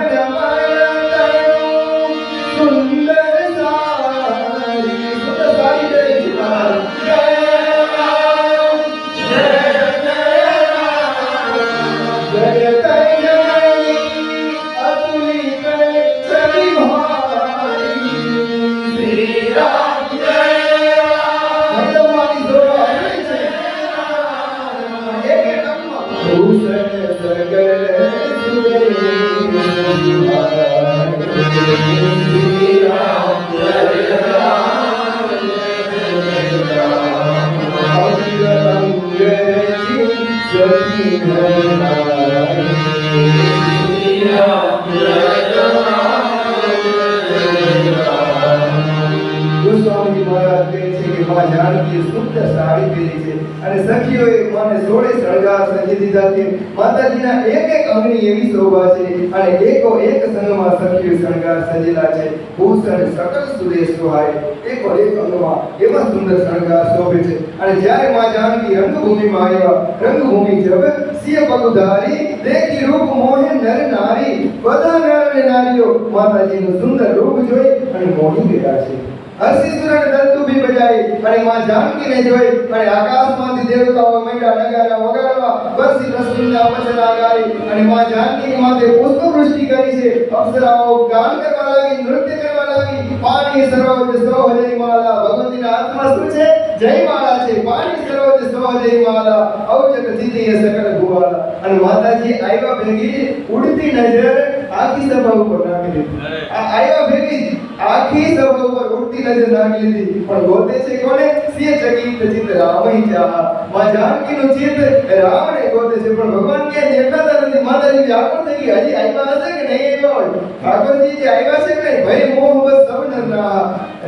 માતાજીના એક અંગની એવી શોભા છે, અને એકો એક સંગમાં સખીઓ શણગાર સજેલા છે. ભૂષણ સકલ સુરેશ સોહાય, એકો એક અંગમાં એવા સુંદર શણગાર શોભે છે. અને જ્યારે માં જાનકી રંગભૂમિમાં આવ્યા, રંગભૂમિ જબ સિય પગુધારી, દેખી રૂપ મોહે નર નારી. બધા નર અને નારીઓ માતાજીનું સુંદર રૂપ જોઈ અને મોહી ગયા છે. હર્ષિસુરન દંતુભી બજાઈ, અને માં જાનકીને જોઈ અને આકાશમાંથી દેવતાઓ મંડ્યા નગારા વગાડવા, વર્ષી પ્રસન્નતા વચના ગાઈ, અને માં જાનકીની માથે પુષ્પવૃષ્ટિ કરી છે. અપ્સરાઓ ગાન કરવા લાગી, નૃત્ય કરવા લાગી. પાણી સરોજ સો જય માલા, ભગવતીના હાથમાં શું છે? જય માલા છે. પાણી સરોજ સો જય માલા, ઔચક જીતીએ સકલ ભુવાલા. અને માતાજી આવ્યા ભેગી ઉડતી નજર આખી સભા ઉપર નાખી દીધી. આવ્યા ભેગી આખી સભા ઉપર ઉડતી નજર નાખી લીધી. પણ ગોતે છે કોને? સિય ચકિત ચિત્ત રામઈ જા. માં જાનકીનું ચિત્ત રામને ગોતે છે, પણ ભગવાન ક્યાંય દેખાતા નથી. માતાજી વ્યાકુળ થઈ ગઈ, હજી આવ્યા હશે કે નહીં આવ્યા હોય? ઠાકોરજી જે આવ્યા છે કે નહીં? ભય મોહ બસ સબ નરના.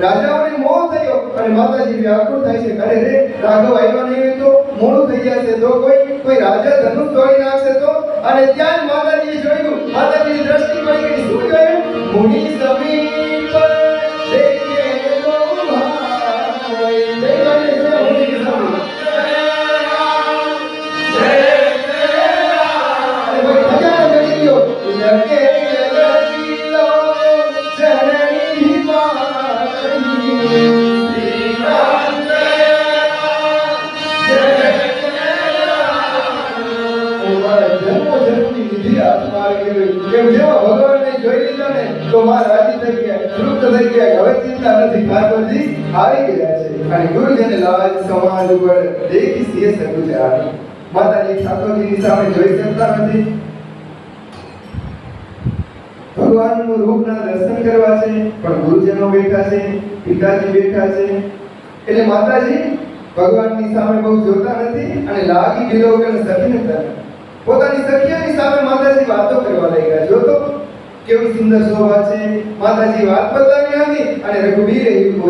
રાજાઓને મોહ થયો અને માતાજી વ્યાકુળ થાય છે. અરે રે રાઘવ આવ્યા નહીં હોય તો મોડું થઈ જશે, તો કોઈ રાજા ધનુષ તોડી નાખશે તો. અને ત્યાં જ માતાજીએ જોયું, માતાજીની દ્રષ્ટિ પડી ગઈ. શું જોયું? મુનિ સમીપ દેખે લો ભાઈ, દેખાય છે મુનિ સમીપ. અને કોઈ ખજાનો ચડી ગયો, લગે લગીલો જનની મારી શ્રી રામ જય જન્મની વિધિ હાથમાં આવી ગઈ. કેમ જેવા ભગવાનને જોઈ લીધા ને તો માં રાજી થઈ ગયા, તૃપ્ત થઈ ગયા. હવે ચિંતા નથી, ઠાકોરજી આવી ગયા છે. અને ગુરુજન લાજ સમાજ ઉપર દેખી સિંહ સગુજારી. માતાજી ઠાકોરજીની સામે જોઈ શકતા નથી. ભગવાનનું રૂપના દર્શન કરવા છે, પણ ગુરુજનો બેઠા છે, પિતાજી બેઠા છે, એટલે માતાજી ભગવાનની સામે બહુ જોતા નથી અને લાગી ગયેલો કે સખીને તને પોતાની સખીઓની સામે માતાજી વાતો કરવા લાગ્યા. જો તો કેવી સુંદર શોભા છે. માતાજી વાત બતાવી આવી અને રઘુવીર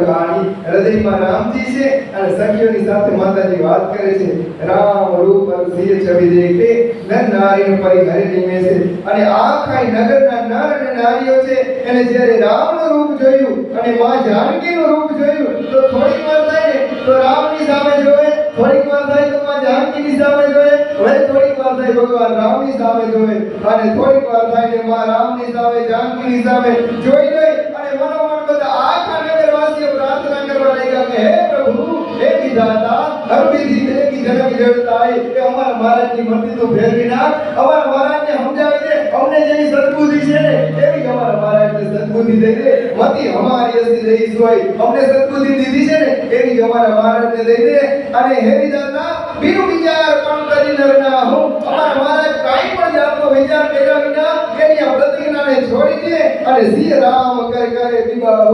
રાણી હૃદયમાં રામજી છે અને સખીઓની સાથે માતાજી વાત કરે છે. રામ રૂપ સિય છબી દેખે નર નારી પરિહરે નિમેષે. અને આખા નગરના નર અને નારીઓ છે એને જ્યારે રામનું રૂપ જોયું અને માં જાનકીનું રૂપ જોયું તો થોડીક વાર થાય ને તો રામની સામે જોવે, થોડીક વાર થાય તો માં જાનકીની સામે જોવે, હવે થોડીક વાર થાય ભગવાન રામની સામે જોવે અને થોડીક વાર થાય ને માં રામની સામે જાનકીની સામે જોઈ લઈ અને મનોમન બધા આખા નગરવાસીઓ પ્રાર્થના કરવા લાગ્યા કે હે પ્રભુ, હે વિધાતા, હરવિધિ દેવી જનક જળતાય કે અમારા મહારાજની મતિ તો ફેરવી નાખ, અમારા મહારાજને સમજાવી દે, અમને જેવી સદબુદ્ધિ છે ને એવી અમારા મહારાજને સદબુદ્ધિ દઈ દે. મતિ અમારી અસી રહી સોય, અમને સદબુદ્ધિ દીધી છે ને એવી અમારા મહારાજને દઈ દે. અને હે વિધાતા, બીનું વિચાર પણ કરી નરના હું, અમારા મહારાજ કાઈ પણ જાતનો વિચાર કર્યા વિના એની આ પ્રતિજ્ઞાને છોડી દે અને શ્રી રામ કરે વિવાહ.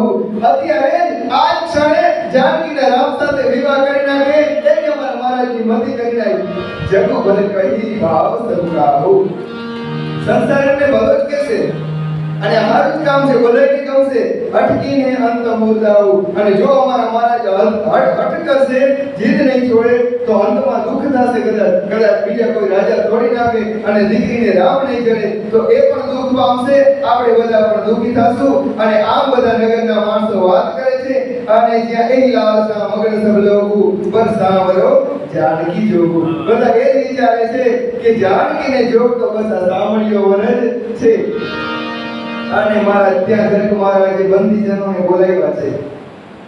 અત્યારે આજ ક્ષણે જાનકીના રામ સાથે વિવાહ કરી નાખે એની અમારા મહારાજની મતિ કરી નાખી. જગુ ભલે કહી ભાવ સરુકાહુ. સંસાર એમને બધો જ કહેશે અને હારું જ કામ છે, બોલાય કામ છે, અટકીને અંત મુર્દાઉ. અને જો અમારા મહારાજ હટ કરશે, જીદ નહીં છોડે તો અંતમાં દુઃખ થશે. કદાચ બીજા કોઈ રાજા તોડી નાખે અને દીકરીને રામ નહીં ચડે તો એ પણ દુઃખ પામશે, આપણે બધા પણ દુઃખી થશું. અને આમ બધા નગરના માણસો વાત કરે છે અને જ્યાં એ લાલસા મગન સબ લોગુ પર સાંભળો જાનકી જોગુ. બધા એ વિચારે છે કે જાનકીને જોગ તો બસ આ સાંભળ્યો વરજ છે. અને મારા ત્યાં જનક મહારાજે બંદીજનોને બોલાવ્યા છે.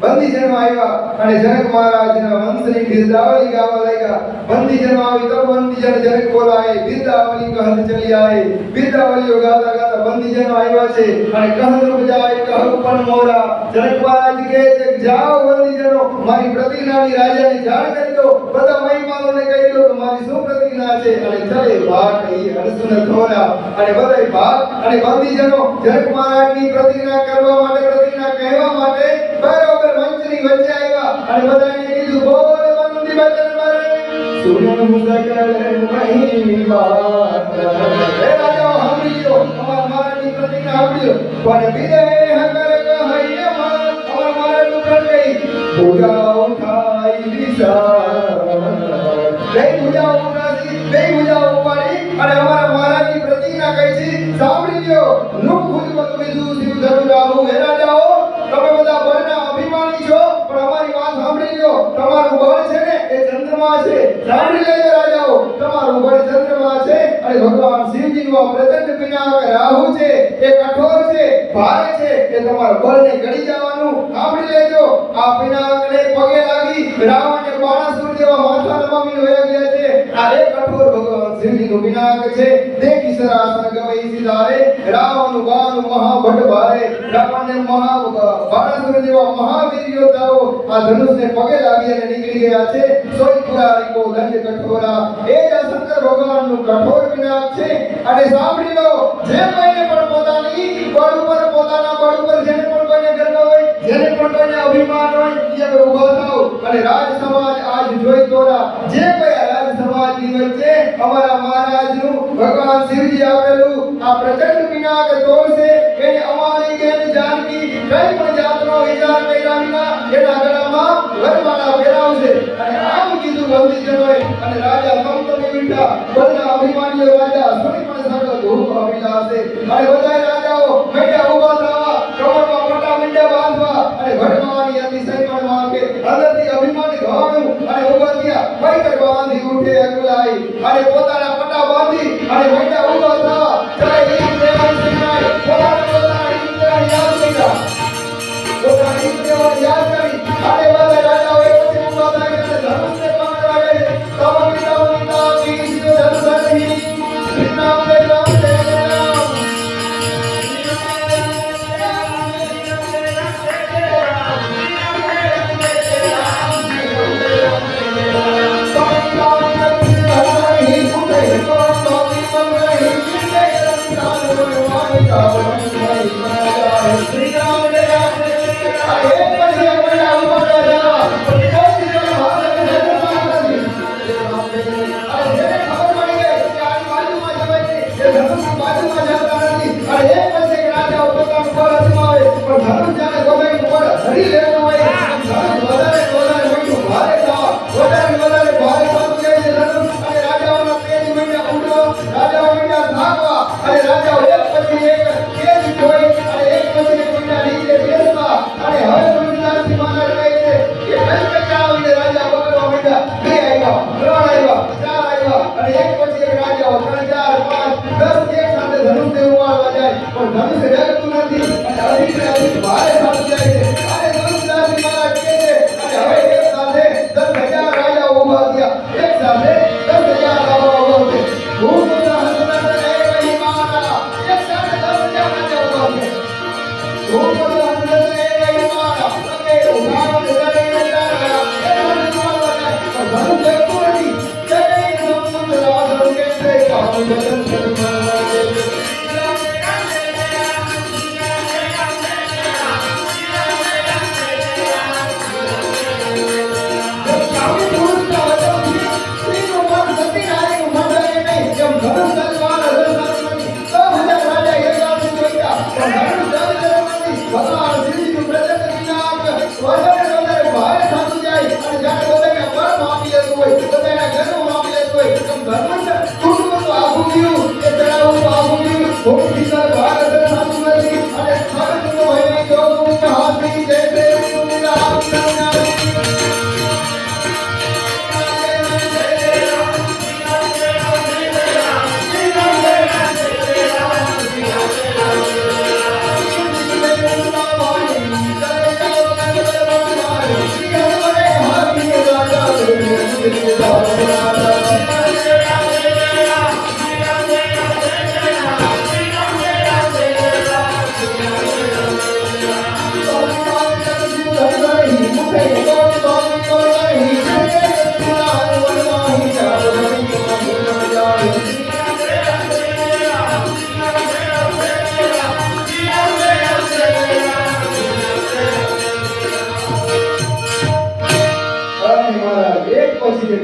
બંદીજનો આવ્યા અને જનક મહારાજના વંશની બિરદાવલી ગાવા લાગ્યા. બંદીજનો આવી તો બંદીજન જનક બોલાય, બિરદાવલી કહત ચલી આય. બિરદાવલીઓ ગાતા ગાતા બંદીજનો આવ્યા છે અને કહત બજાય કહું પણ મોરા. જનક મહારાજ કહે છે જાઓ બંદીજનો, મારી પ્રતિજ્ઞાની રાજાને જાણ કરી દો, બધા મહિમાનોને કહી દો કે મારી શું પ્રતિજ્ઞા છે. અને ચલે ભાટ એ હરસુન થોરા. અને બધાય ભાટ અને બંદીજનો જનક મહારાજની પ્રતિજ્ઞા કરવા માટે, પ્રતિજ્ઞા કહેવા માટે બરોબર મંચની વચ્ચે આવ્યા અને બધાને કીધું બોલ બંદી વચન મારે સુનો મુસકલ મહિમા. હે રાજાઓ સાંભળ્યો, અમારા મહારાજની પ્રતિજ્ઞા સાંભળ્યો. પણ વિદેહ કર કહેય માં અમારા મહારાજનું પ્રણ ગઈ પૂજા ઉઠાઈ વિશાળ. બે પૂજા ઉઠાવી, બે પૂજા ઉપાડી અને અમારા મહારાજની પ્રતિજ્ઞા કહી છે સાંભળી લ્યો. નુક ભુજમત વિદુ શિવ ધરુ રાહુ. હે રાજાઓ, તમે બધા બળના અભિમાની છો પણ અમારી વાત સાંભળી લ્યો. તમારું બળ છે ને એ ચંદ્રમા છે, સાંભળી લેજો રાજાઓ, તમારું બળ ચંદ્રમા છે અને ભગવાન શિવજીનું આ પ્રચંડ પિનાક રાહુ છે એ કઠોર છે, ભારે છે, એ તમારા બળને ગળી જવાનું. સાંભળી લેજો, આ પિનાકને પગે લાગી રાવણને બાણાસુર જેવા માથા નમાવીને વયા ગયા છે. આ એક કઠોર ભગવાન શિવજીનું પિનાક છે. દેખી સરાસર ગવઈ સિધારે રાવણનું બાણું મહાભટ ભારે. રાવણને બાણાસુર જેવા મહાવીર યોદ્ધાઓ આ ધનુષને પગે લાગી અને નીકળી ગયા છે. સોઈ પુરારી કો દંડ કઠોરા. એ જ શંકર ભગવાનનું કઠોર પિનાક છે. અને સાંભળી લો, જે કોઈને પણ પોતાની બળ ઉપર, પોતાના બળ ઉપર જેને પણ કોઈને ગર્વ હોય, જેને પણ કોઈને અભિમાન હોય, એ હવે ઊભા થાઓ અને રાજ સમાજ આજ જોઈ તોરા. જે કોઈ રાજ સમાજની વચ્ચે અમારા મહારાજનું ભગવાન શિવજી આપેલું આ પ્રચંડ પિનાક તોડશે એને અમારી બેન જાનકી કઈ પણ જાતનો વિચાર કર્યા વિના એના ગળામાં વરમાળા પહેરાવશે. અને આમ કીધું બંદીજનોએ અને રાજા તમતમી મીઠા. બધા અભિમાનીઓ રાજા સુની પણ સકળ ધૂપ અભિલાષે. અને બધા રાજાઓ મીઠા ઊભા થવા, કમરમાં મોટા મીંડા બાંધવા અને ભટમાવાની અતિશય માગે અંદરથી અભિમાન ઘણું અને ઊભા થયા. પૈકર બાંધી ઉઠે અકલાઈ અને પોતાના પટા બાંધી અને મીંડા ઊભા થવા. ચાહે ઈદ દેવાની સિનાય પોતાના યાદ કર્યા, પોતાના ઈદ દેવાની યાદ કરી અને બધા રાજાઓ એક પછી ઊભા થાય અને ધનુષને પકડવા લાગે. તમમિતા કીર્તિ ધનુષની વિનામ દે રામ દે રામ. Thank you. શ્રી રામ જય રામ એક પછી એક બધા ઉપર જાવા કોઈ દીકરા ભાગ નથી જેને ખબર પડી ગઈ કે આ બાજુમાં જવાય છે એ ધનુષની બાજુમાં જતા નથી અને એક પછી એક રાજા પોતાનું બળ અજમાવે પણ ધનુષ જાણે ગોબાઈનું બળ હરી લેવું હોય ધનુષ વધારે મોટું ભારે થવા વધારે ભારે થતું જાય છે ધનુષ અને રાજાઓના તેજ મહિના ઉડવા રાજાઓ મહિના ભાગવા અને રાજાઓ એક પછી એક તેજ જોઈ અને એક પછી એક મહિના નીચે બેસવા અને હવે તુલસીદાસજી મહારાજ કહે છે કે કઈ આવીને રાજા બગડવા મહિના બે આવ્યા ત્રણ આવ્યા ચાર આવ્યા અને એક પછી એક રાજાઓ 3 4 5 10 એક સાથે ધનુષને ઉપાડવા જાય પણ ધનુષ ડગતું નથી અને અધિક ભારે થતું જાય છે અને તુલસીદાસજી મહારાજ કહે છે અને હવે એક સાથે 10,000 રાજાઓ ઊભા થયા એક સાથે 10,000 રાજાઓ ઊભા છે ભૂપોતા હસનત એ કહી મારા એક સાથે 10,000 રાજાઓ ઊભા છે ભૂપોતા હસનત એ કહી મારા કે ઉઠાવન કરે તારા એ મને મારવા જાય પણ ધનુષ ડગતું નથી જય સમુદ્ર રાધન કે છે કામ જગત સન્માન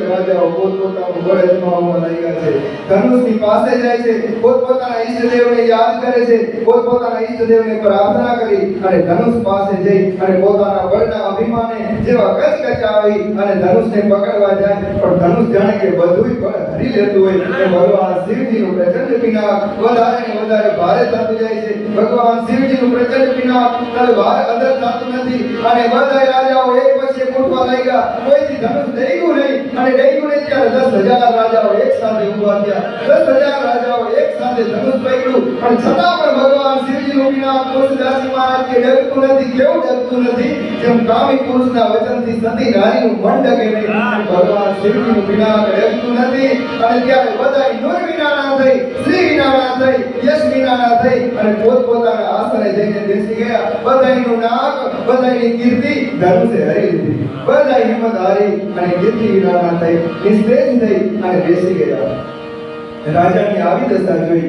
રાજાઓ પોતપોતાનું બળ અજમાવવા લાગ્યા છે ધનુષની પાસે જાય છે પોતપોતાના ઈષ્ટદેવને યાદ કરે છે પોતપોતાના ઈષ્ટદેવને પ્રાર્થના કરી અને ધનુષ પાસે જઈ અને પોતાના બળના અભિમાને જેવા કચકચાવી અને ધનુષને પકડવા જાય પણ ધનુષ જાણે કે બધુંય બળ હરી લેતું હોય કે ભગવાન શિવજીનું પ્રચંડ પિનાક વધારે ને વધારે ભારે થતું જાય છે ભગવાન શિવજીનું પ્રચંડ પિનાક તલવાર અંદર થતું નથી અને બધા રાજાઓ એક પછી એક ઉઠવા લાગ્યા કોઈથી ધનુષ ડેગ્યું નહીં અને ડેગ્યું નહીં ત્યારે 10,000 રાજાઓ એક સાથે ઊભા થયા 10,000 રાજાઓ એક સાથે ધનુષ પકડ્યું પણ છતાં પણ ભગવાન શિવજીનું પિનાક તુલસીદાસજી મહારાજ કે ડગતું નથી કેવું ડગતું નથી જેમ કામી પુરુષના વચનથી સતી નારીનું મન ડગે નહીં ભગવાન શિવજીનું પિનાક ડગતું નથી અને ત્યારે બધાય નૂર વિનાના થઈ શ્રી વિનાના થઈ યશ વિનાના થઈ અને પોતપોતાના આસને જઈને બેસી ગયા બધાયનું નાક બધાયની કીર્તિ ધનુષે હરી લીધી બધાય હિંમત હારી અને કીર્તિ વિનાના થઈ નિસ્તેજ થઈ અને બેસી ગયા રાજાની આવી દશા જોઈ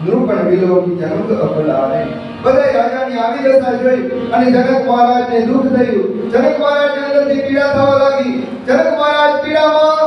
નૃપણ વિલોકી જનક અપલાવે બધાય રાજાની આવી દશા જોઈ અને જનક મહારાજને દુઃખ થયું જનક મહારાજને અંદરથી પીડા થવા લાગી જનક મહારાજ પીડામાં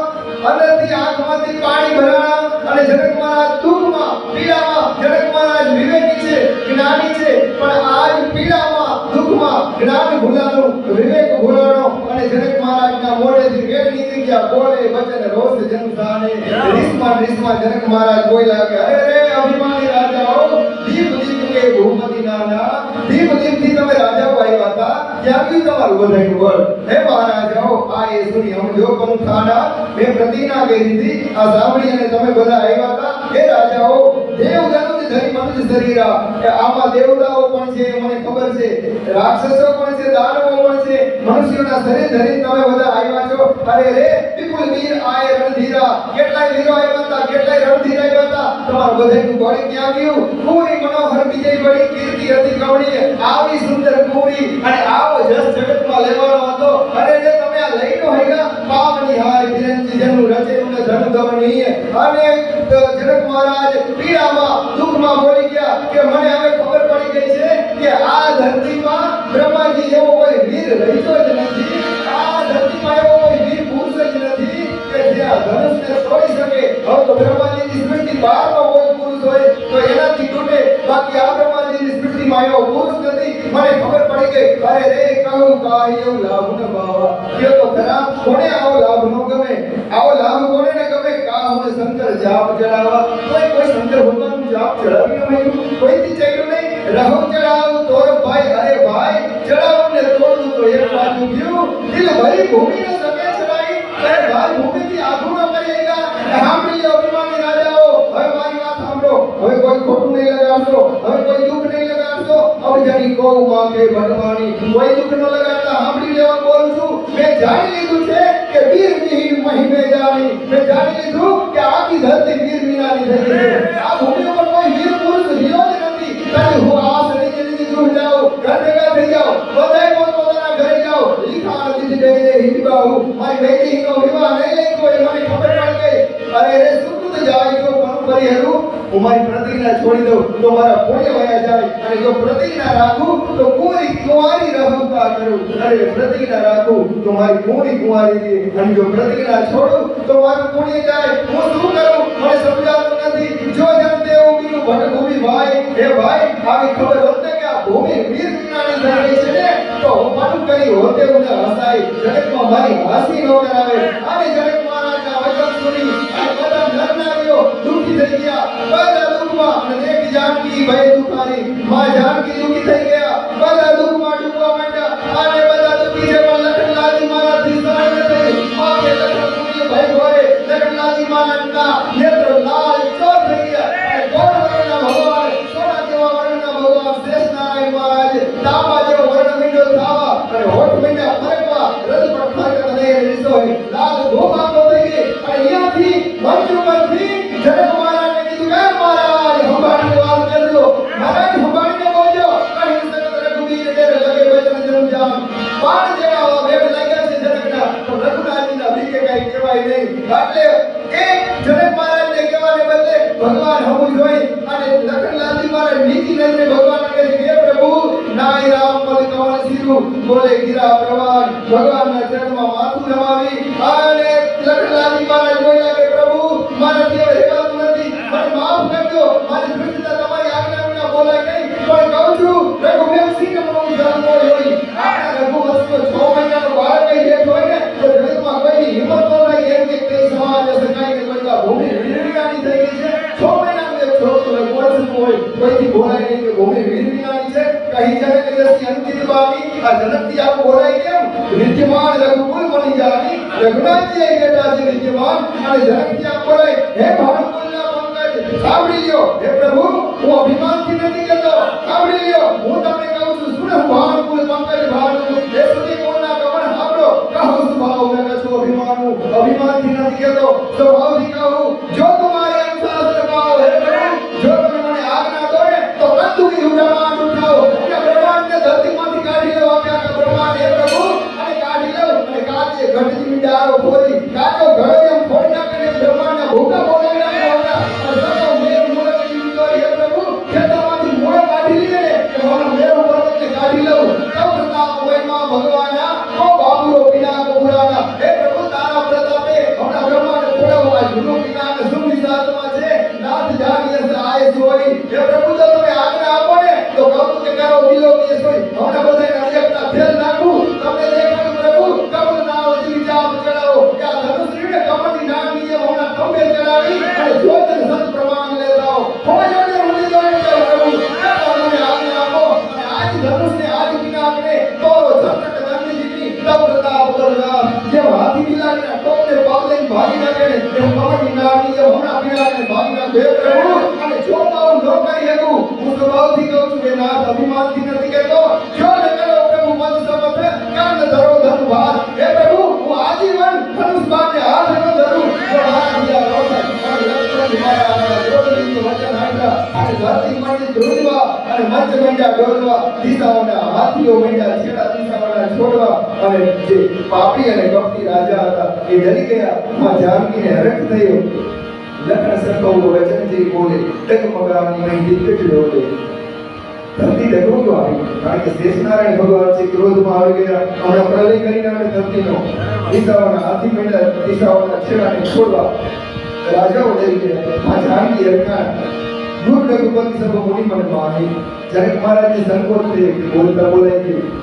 અંદરથી આંખમાંથી પાણી ભરાણા અને જનક મહારાજ દુઃખમાં પીડામાં જનક મહારાજ વિવેકી છે જ્ઞાની છે પણ આજ પીડામાં દુઃખમાં જ્ઞાન ભૂલાનું વિવેક ભૂલાનો અને જનક મહારાજના મોઢેથી વેગ નીકળી ગયા બોલે વચન રોષ જનસાને રીસમાં જનક મહારાજ બોલ્યા કે અરે અભિમાની રાજાઓ દીપ કે ભૂપતિ નાના દીપ થી તમે રાજાઓ આવ્યા હતા ક્યાંથી તમારું બધાયનું બળ હે મહારાજાઓ આ એ સુની હમ જો કરું થાના મેં પ્રતિજ્ઞા કરી હતી આ સાંભળી અને તમે બધા આવ્યા હતા હે રાજાઓ દેવ ધનુષ ધરી મનુષ્ય શરીરા આમાં દેવતાઓ પણ છે મને ખબર છે રાક્ષસો પણ છે દાનવો પણ છે મનુષ્યોના શરીર ધરીને તમે બધા આવ્યા છો અરે રે વિપુલ વીર આય રણધીરા કેટલાય વીરો આવ્યા હતા કેટલાય રણધીરા આવ્યા હતા તમારું બધાયનું બળ ક્યાં ગયું પૂરી મનોહર વિજય બળી કીર્તિ હતી કવણી આવી સુંદર પૂરી અને આવો જસ જગતમાં લેવાનો હતો અરે રે તમે આ લઈનો હૈયા પાવની હાય વિરંચી જનું રચેનું ને ધન ગવની અને જનક મહારાજ પીડામાં દુઃખમાં બોલી ગયા કે મને હવે ખબર પડી ગઈ કે આ ધરતીમાં બ્રહ્માજી એવો કોઈ વીર રહીતો જ નથી, આ ધરતીમાં એવો કોઈ વીર પુરુષ જ નથી કે જે આ ધનુષને તોડી શકે. હવે તો બ્રહ્માજીની સૃષ્ટિ બહારનો કોઈ પુરુષ હોય તો એનાથી તૂટે, બાકી આ બ્રહ્માજીની સૃષ્ટિમાં એવો પુરુષ નથી. મને ખબર પડી ગઈ, અરે રે કહું કાય એવું લાભ ન બાવા, કે તો ખરા કોને આવો લાભ ન ગમે, આવો લાભ કોને ન ગમે. કાહુને શંકર જાપ ચડાવવા, કોઈ શંકર ભગવાનનું જાપ ચડાવી ન મળ્યું, કોઈથી ચાલ્યું નહીં. રહો ચડાવ તોર ભાઈ, અરે ભાઈ ચડાવું ને તોડવું તો એક બાજુ ગયું, દિલ ભરી ભૂમિ ન સકે છડાઈ, અરે ભાઈ ભૂમિથી આઘું ન કરેગા. સાંભળી લો અભિમાની રાજાઓ, હવે મારી વાત સાંભળો, હવે કોઈ ખોટું નહીં લગાડશો, હવે કોઈ દુઃખ નહીં લગાડશો. અવજની કૌ માંગે ભગવાની, કોઈ દુઃખ ન લગાડતા સાંભળી લેવા બોલું છું. મેં જાણી લીધું છે કે વીર વિહીન મહિમે જાણી, મેં જાણી લીધું કે આખી ધરતી વીર વિનાની થઈ ગઈ છે. આ ભૂમિ ઉપર કોઈ વીર પુરુષ રહ્યો જ નથી. તારી હું આસ નહીં જુહ જાઓ, ઘર ભેગા થઈ જાઓ, બધાય પોતપોતાના ઘરે જાઓ. લીખાણ દીધી દે દે હિંડબાહુ, મારી બેટીનો વિવાહ નહીં લઈ કોઈ, મને ખબર પડી ગઈ. અરે રે સુકૃત જાય જો પણ કરી હેરું, હું મારી પ્રતિજ્ઞા છોડી દઉં તો મારા પુણ્ય વયા જાય, અને જો પ્રતિજ્ઞા રાખું તો પૂરી કુંવારી રહું કા કરું. અરે પ્રતિજ્ઞા રાખું તો મારી પૂરી કુંવારી રહે, અને જો પ્રતિજ્ઞા છોડું તો મારું પુણ્ય જાય. હું શું કરું મને સમજાતું નથી. જો જનતે ઉભીનું ભટભૂમિ ભાઈ, હે ભાઈ આવી ખબર હોત ને કે આ ભૂમિ વીર વિનાની થઈ ગઈ છે ને, તો હું મન કરી હોતે ઉને હસાઈ, જગતમાં મારી હાસી ન કરાવે. અને જનક મહારાજના વચન સુની અને બધા નર નારીઓ દુઃખી થઈ ગયા, બધા દુઃખમાં. અને દેખ જાનકી ભય દુખારી, માં જાનકી દુઃખી થઈ ગયા, બધા દુઃખમાં ડૂબવા માંડ્યા. અને બધા દુઃખી છે પણ લખનલાલજી મહારાજથી સહાય નથી. માં કે લખનપુરી ભય ભોરે, લખનલાલજી મહારાજના નેત્ર લાલ ચોર થઈ ગયા. અને ગોળ વર્ણના ભગવાન, સોના જેવા વર્ણના ભગવાન શ્રેષ્ઠ નારાયણ મહારાજ તાંબા જેવો વર્ણ મીંડો થાવા, અને હોઠ મીંડા ફરકવા, રદ પર ફરકત નહીં રીસોય, લાલ ભૂભાંગો થઈ ગઈ. અને અહીંયાથી મંચ ઉપરથી જનક મહારાજને કીધું કે મહારાજ સંભાળીને વાત કરજો, મહારાજ સંભાળીને બોલજો. કહી સકત રઘુવીર તેર લગે વચન જન જાન, બાણ જેવા વેડ લાગ્યા છે જનકના, તો રઘુનાથજીના બીકે કઈ કહેવાય નહીં. એટલે એક જનક મહારાજને કહેવાને બદલે ભગવાન હમું જોઈ અને લખનલાલજી મહારાજ નીચી નજરે ભગવાનને કહે છે, હે પ્રભુ નાય રામ પદ કમળ સીધું, બોલે ગીરા પ્રવાન. ભગવાનના ચરણમાં માથું નમાવી અને લખનલાલજી મહારાજ બોલ્યા કે પ્રભુ મારાથી હવે રહેવાતું નથી, મને માફ કરજો, મારી દૃષ્ટિતા તમારી આજ્ઞા વિના બોલાય નહીં. પણ કહું છું રઘુવંશીને હું જન્મ હોય, આપણા રઘુવંશનો 6 મહિનાનો બાળક કઈ બેઠો હોય ને તો જગતમાં કોઈની હિંમત ન થાય એમ કે કઈ સમાજ શકાય કે કોઈ આ ભૂમિ વીરવિનાની થઈ ગઈ છે. 6 મહિનાનું એક છોકરું વર્ષનું હોય, કોઈથી બોલાય નહીં કે ભૂમિ વીરવિનાની છે. કહી જનક જસી અંકિત બાની, આ જનકથી આવું બોલાય કેમ? વિદ્યમાન રઘુકુલ બની જાની, રઘુનાથજી એ બેટા છે વિદ્યમાન, અને જનકથી આવું બોલાય. હે ભાનુકુલના પંકજ સાંભળી લ્યો, હે પ્રભુ હું અભિમાનથી નથી કહેતો, સાંભળી લ્યો, હું તમને કહું છું સુન ભાનુકુલ પંકજ ભાનુ, હે સુધી કોણના કમળ સાંભળો. કહું સ્વભાવ મેં કશું અભિમાનું, અભિમાનથી નથી કહેતો, સ્વભાવથી કહું. જો તમારે અનુશાસન પાઓ, હે પ્રભુ જો તમે મને આજ્ઞા દો ને તો બંદૂકી ઉડાવવાનું ઉઠાવો અને બ્રહ્માંડને ધરતીમાંથી કાઢી લો. આખા બ્રહ્માંડ હે પ્રભુ અને કાઢી લો. અને કાચે ઘટતી મીંડારો ફોડી, કાચો ઘડો એમ ફોડી નાખીને બ્રહ્માંડના ભૂકા બોલાવી નાખો. અને સતો મેર મૂળ જીવતો હે પ્રભુ, ખેતરમાંથી મૂળ કાઢી લે ને કે મારા મેર પર્વતને કાઢી લઉં. તવ પ્રતાપ વૈમાં ભગવાના, ઓ બાબુરો પિનાક પુરાના. હે પ્રભુ તારા પ્રતાપે હમણાં બ્રહ્માંડ ફોડાવવા જૂનો પિનાક સુમી સાતમાં છે, નાથ જાણીએ આય સોઈ. હે પ્રભુ જો તમે આજ્ઞા આપો ને તો કહું કે કરો દિલો કે સોઈ, હમણાં બધાને અજબતા ફેર નાખું. તમને દેખાડું પ્રભુ કમળ નાવ જીવી જાપ ચડાવો, કે આ ધનુષ્યને કમળની નાગ નીચે હમણાં ખંભે ચડાવી અને જોતન સત પ્રમાણ લેતા હો. હોય જોડે ઉડી જોડે જાઓ પ્રભુ, મને આજ્ઞા આપો. અને આજ ધનુષને આજ પિનાકને તોરો ઝટક દંડજીની તવ પ્રતાપ કરતા, જેમ હાથી બિલાડીના ટોપને પાવલે ભાગી નાખે ને એમ કમળની નાગ નીચે હમણાં પિનાકને ભાગી નાખે. હે પ્રભુ અને જો મારું ન કરી શકું, હું સ્વભાવથી કહું છું કે નાથ અભિમાનથી નથી કહેતો. જો ન કરો પ્રભુ મત સમત કાન ધરો ધન ભાર. હે પ્રભુ હું આજીવન ધનુષ બાણને હાથ ન ધરું. જો મારા દિયા રોષાય અને લક્ષ્મણ મારા જોડણીનું વચન હાંડ્યા અને ધરતી માંડી ધ્રુજવા અને મંચ મંડ્યા ડોલવા, દિશાઓના હાથીઓ મંડ્યા છેડા દિશાઓના છોડવા. અને જે પાપી અને કપટી રાજા હતા એ ડરી ગયા. માં જાનકીને હરખ થયો. લખન સરખવું વચન જે બોલે, ડગમગાની મહી દિગ્ગજ ડોલે. ધરતી ડગમગવા આવી, કારણ કે શેષનારાયણ ભગવાન છે ક્રોધમાં આવી ગયા. હમણાં પ્રલય કરીને આપણે ધરતીનો દિશાઓના હાથી માંડ્યા, દિશાઓના છેડાને છોડવા રાજાઓ ડરી ગયા. આ જાનકી હરખાણ દૂર રઘુપતિ સર્વ મુનિ મને માહી. જનક મહારાજને સંકોચ થયો કે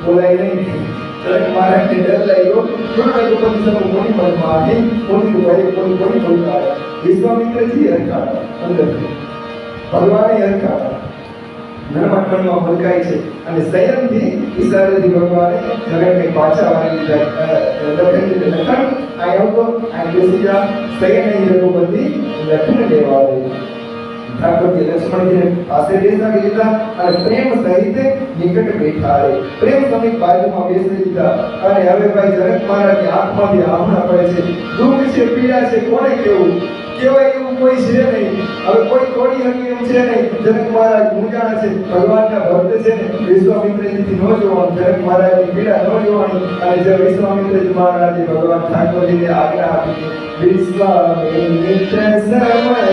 બોલાય નહીં. જનક મહારાજને ડર લાગ્યો. દૂર રઘુપતિ સર્વ મુનિ મને માહી. કોની બોલતા વિશ્વામિત્રજી હરખાણ અંદરથી ભગવાને હરખાણ નરમાટણમાં મલકાય છે અને સંયમથી ઈશારેથી ભગવાને જગતને પાછા વાળી લીધા. લખન આયો તો આ બેસી જા સંયમ રઘુપતિ લખન લેવા આવે. ઠાકોરજી લક્ષ્મણજીને પાસે બેસાડી લીધા અને પ્રેમ સહિત નિકટ બેઠા રહે. પ્રેમ સમિત બાજુમાં બેસી લીધા અને હવે ભાઈ જનક મહારાજની આંખમાંથી આહુણા પડે છે. દુઃખ છે, પીડા છે, કોને કેવું? કેવાય એવું કોઈ છે નહીં. હવે કોઈ તોડી શકે એમ છે નહીં. જનક મહારાજ મૂંઝાણા છે, ભગવાનના ભક્ત છે ને વિશ્વામિત્રજીથી ન જોવાનું, જનક મહારાજની પીડા ન જોવાની. અને જે વિશ્વામિત્રજી મહારાજે ભગવાન ઠાકોરજીને આજ્ઞા આપી, વિશ્વામિત્ર સમય બોલે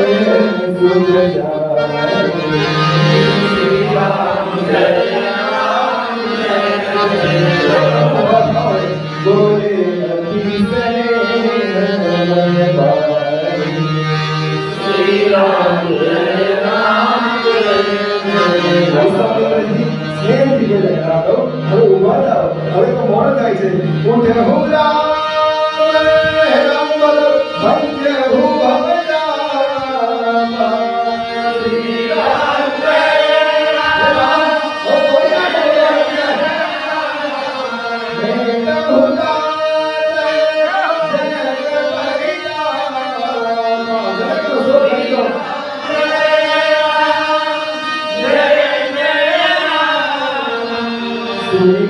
હવે તો મોડું થાય છે. ઉઠે હું રામ બોલો ભજ્ય હું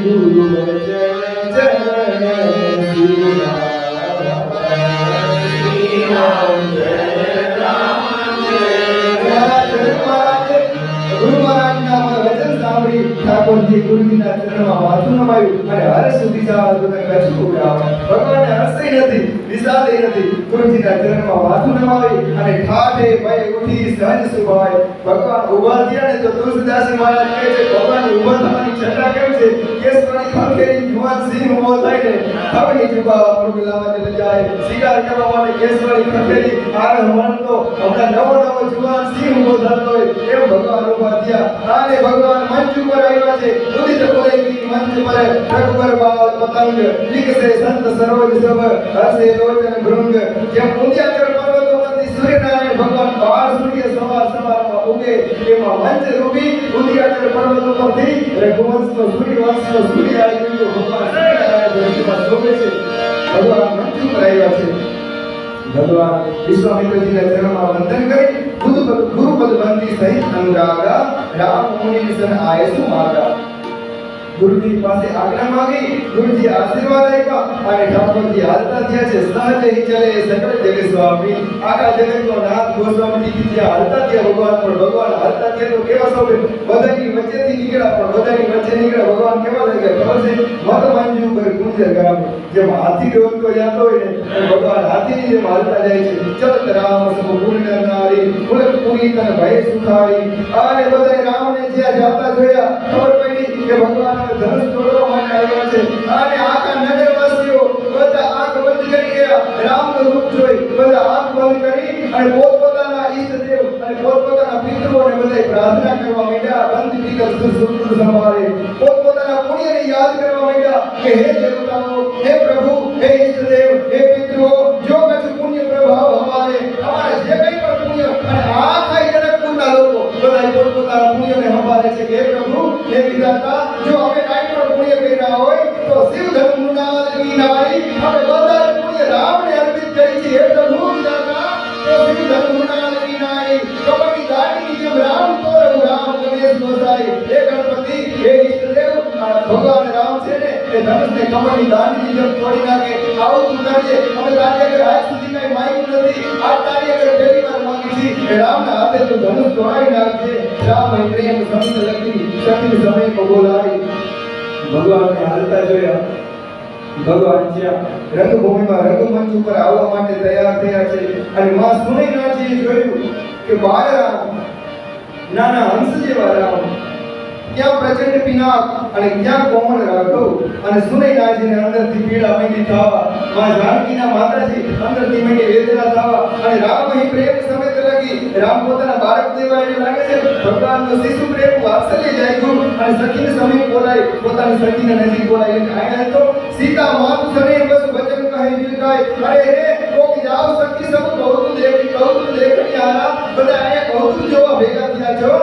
ગુરુ ઠાકોરજી ગુરુજીના ચરણમાં માથું નમાયું અને હર્ષ દિશા કચ્છ ઉડાવ્યા. ભગવાનને હર્ષય નથી, વિષાદય નથી. ગુરુજીના ચરણમાં માથું નમાવી અને ઠાઠે ભય ઉઠી સહજ સુભાય. ભગવાન ઊભા થયા ને તો તુલસીદાસજી મહારાજ કહે છે ભગવાન ઊભા થવાની છટા કેમ છે? કેસવાની ખંખેરી જુવાન સિંહ ઊભો થાય ને ખબની જુબા મૃગલામાં ચલે જાય. શિકાર કરવા માટે કેસવાની ખંખેરી આર હમણતો હમણાં નવો જુવાન સિંહ ઊભો થતો હોય એમ ભગવાન ઊભા થયા. અને ભગવાન મંચ ઉપર આવ્યા છે. ઉદિત કોલેની મંચ પર રઘુબર બાલ પતંગ લીકસે સંત સરોજ સબ હસે લોચન ભૃંગ. જેમ ઉદ્યાચળ પર્વતો પરથી સૂર્યનારાયણ ભગવાન 12 સૂર્ય સવારમાં ઉગે એમાં મંચ રૂપી ઉદ્યાચળ પર્વતો પરથી રઘુવંશનો સૂર્યવંશનો સૂર્ય આવી ગયો. ભગવાન સૂર્યનારાયણ ધરતીમાં શોભે છે. ભગવાન મંચ ઉપર આવ્યા છે. ભગવાન વિશ્વામિત્રજીના ચરણમાં વંદન કરી ગુરુપદ બંધી સહિત અનુરાગા રામ મુનિ સન આયસુ માગા. ગુરુજી પાસે આજ્ઞા માંગી, ગુરુજી આશીર્વાદ આપ્યા અને ઠાકોરજી હાલતા થયા છે. સહજ હી ચલે સકળ જગ સ્વામી. આખા જગતનો નાથ ગોસ્વામીજી જ્યાં હાલતા થયા ભગવાન, પણ ભગવાન હાલતા થયા તો કેવા સૌ બધાની વચ્ચેથી નીકળ્યા, પણ બધાની વચ્ચે નીકળ્યા ભગવાન કેવા લાગ્યા ખબર છે? મત મંજુ પર ગુંજર ગામ. જેમ હાથી ડોલતો જતો હોય ને ભગવાન હાથીની જેમ હાલતા જાય છે. ચલત રામ સબ પૂર્ણ નારી પુલક પુરી તન ભય સુખારી. અને બધા રામને જ્યાં જાતા જોયા ખબર પડી કે ભગવાન ધનુષ તોડવા માટે આવ્યા છે. અને આખા નગરવાસીઓ બધા આંખ બંધ કરી ગયા. રામનું રૂપ જોઈ બધા આંખ બંધ કરી અને પોતપોતાના ઈષ્ટદેવ અને પોતપોતાના પિતૃઓને બધા પ્રાર્થના કરવા માંડ્યા. બંધ પીકર સુખ સંભાળે પોતપોતાના પુણ્યને યાદ કરવા માંડ્યા કે હે દેવતાઓ, હે પ્રભુ, હે ઈષ્ટદેવ, હે પિતૃઓ, જો કછ પુણ્ય પ્રભાવ હમારે અમારે જે કંઈ પણ પુણ્ય અને આખા જનકપુરના લોકો બધા પોતપોતાના પુણ્યને સંભાળે છે કે હે પ્રભુ, હે વિધાતા, જો અમે કાંઈ પણ પુણ્ય કર્યા હોય તો શિવ ધર્મના નારી અમે બધા પુણ્ય રામને અર્પિત કરી છે. હે પ્રભુ વિધાતા, તો શિવ ધર્મના નારી કપટી દાટીની જેમ રામ તો રામ ગણેશ ગોસાઈ. હે ગણપતિ, હે ઈષ્ટદેવ, ભગવાન રામ છે ને એ ધનુષને કપટી દાટીની જેમ તોડી નાખે. આવું તું કરજે. અમે તારી આગળ આજ સુધી કઈ માંગ્યું નથી, આજ તારી આગળ પહેલી વાર માંગી છે. રામના હાથે તું ધનુષ તોડાવી નાખજે. રામ પ્રેમ સમિત લખી સતી સમય બોલાવી. ભગવાનને હાલતા જોયા. ભગવાન જ્યાં રંગભૂમિમાં રંગમંચ ઉપર આવવા માટે તૈયાર થયા છે અને માં સુનૈનાજીએ જોયું કે બાળ રામ, નાના હંસ જેવા રામ ક્યાં પ્રચંડ પિનાક અને ક્યાં કોમળ રાઘવ અને સુનૈનાજીને અંદરથી પીડા માંડી થવા, માં જાનકીના માતાજી અંદરથી માંડી વેદના થવા અને રામ અહીં પ્રેમ સમેત લગી રામ પોતાના બાળક દેવા એને લાગે છે ભગવાનનો શિશુ પ્રેમ વાત્સલ્ય જાગ્યું અને સખીને સમીપ બોલાય, પોતાની સખીને નજીક બોલાય એટલે આયા તો સીતા માત સને બસ વચન કહે દિલકાય, અરે રે કોક જાવ સખી સબ કૌતુક દેખણી આરા, બધા આયા કૌતુક જોવા ભેગા થયા છો,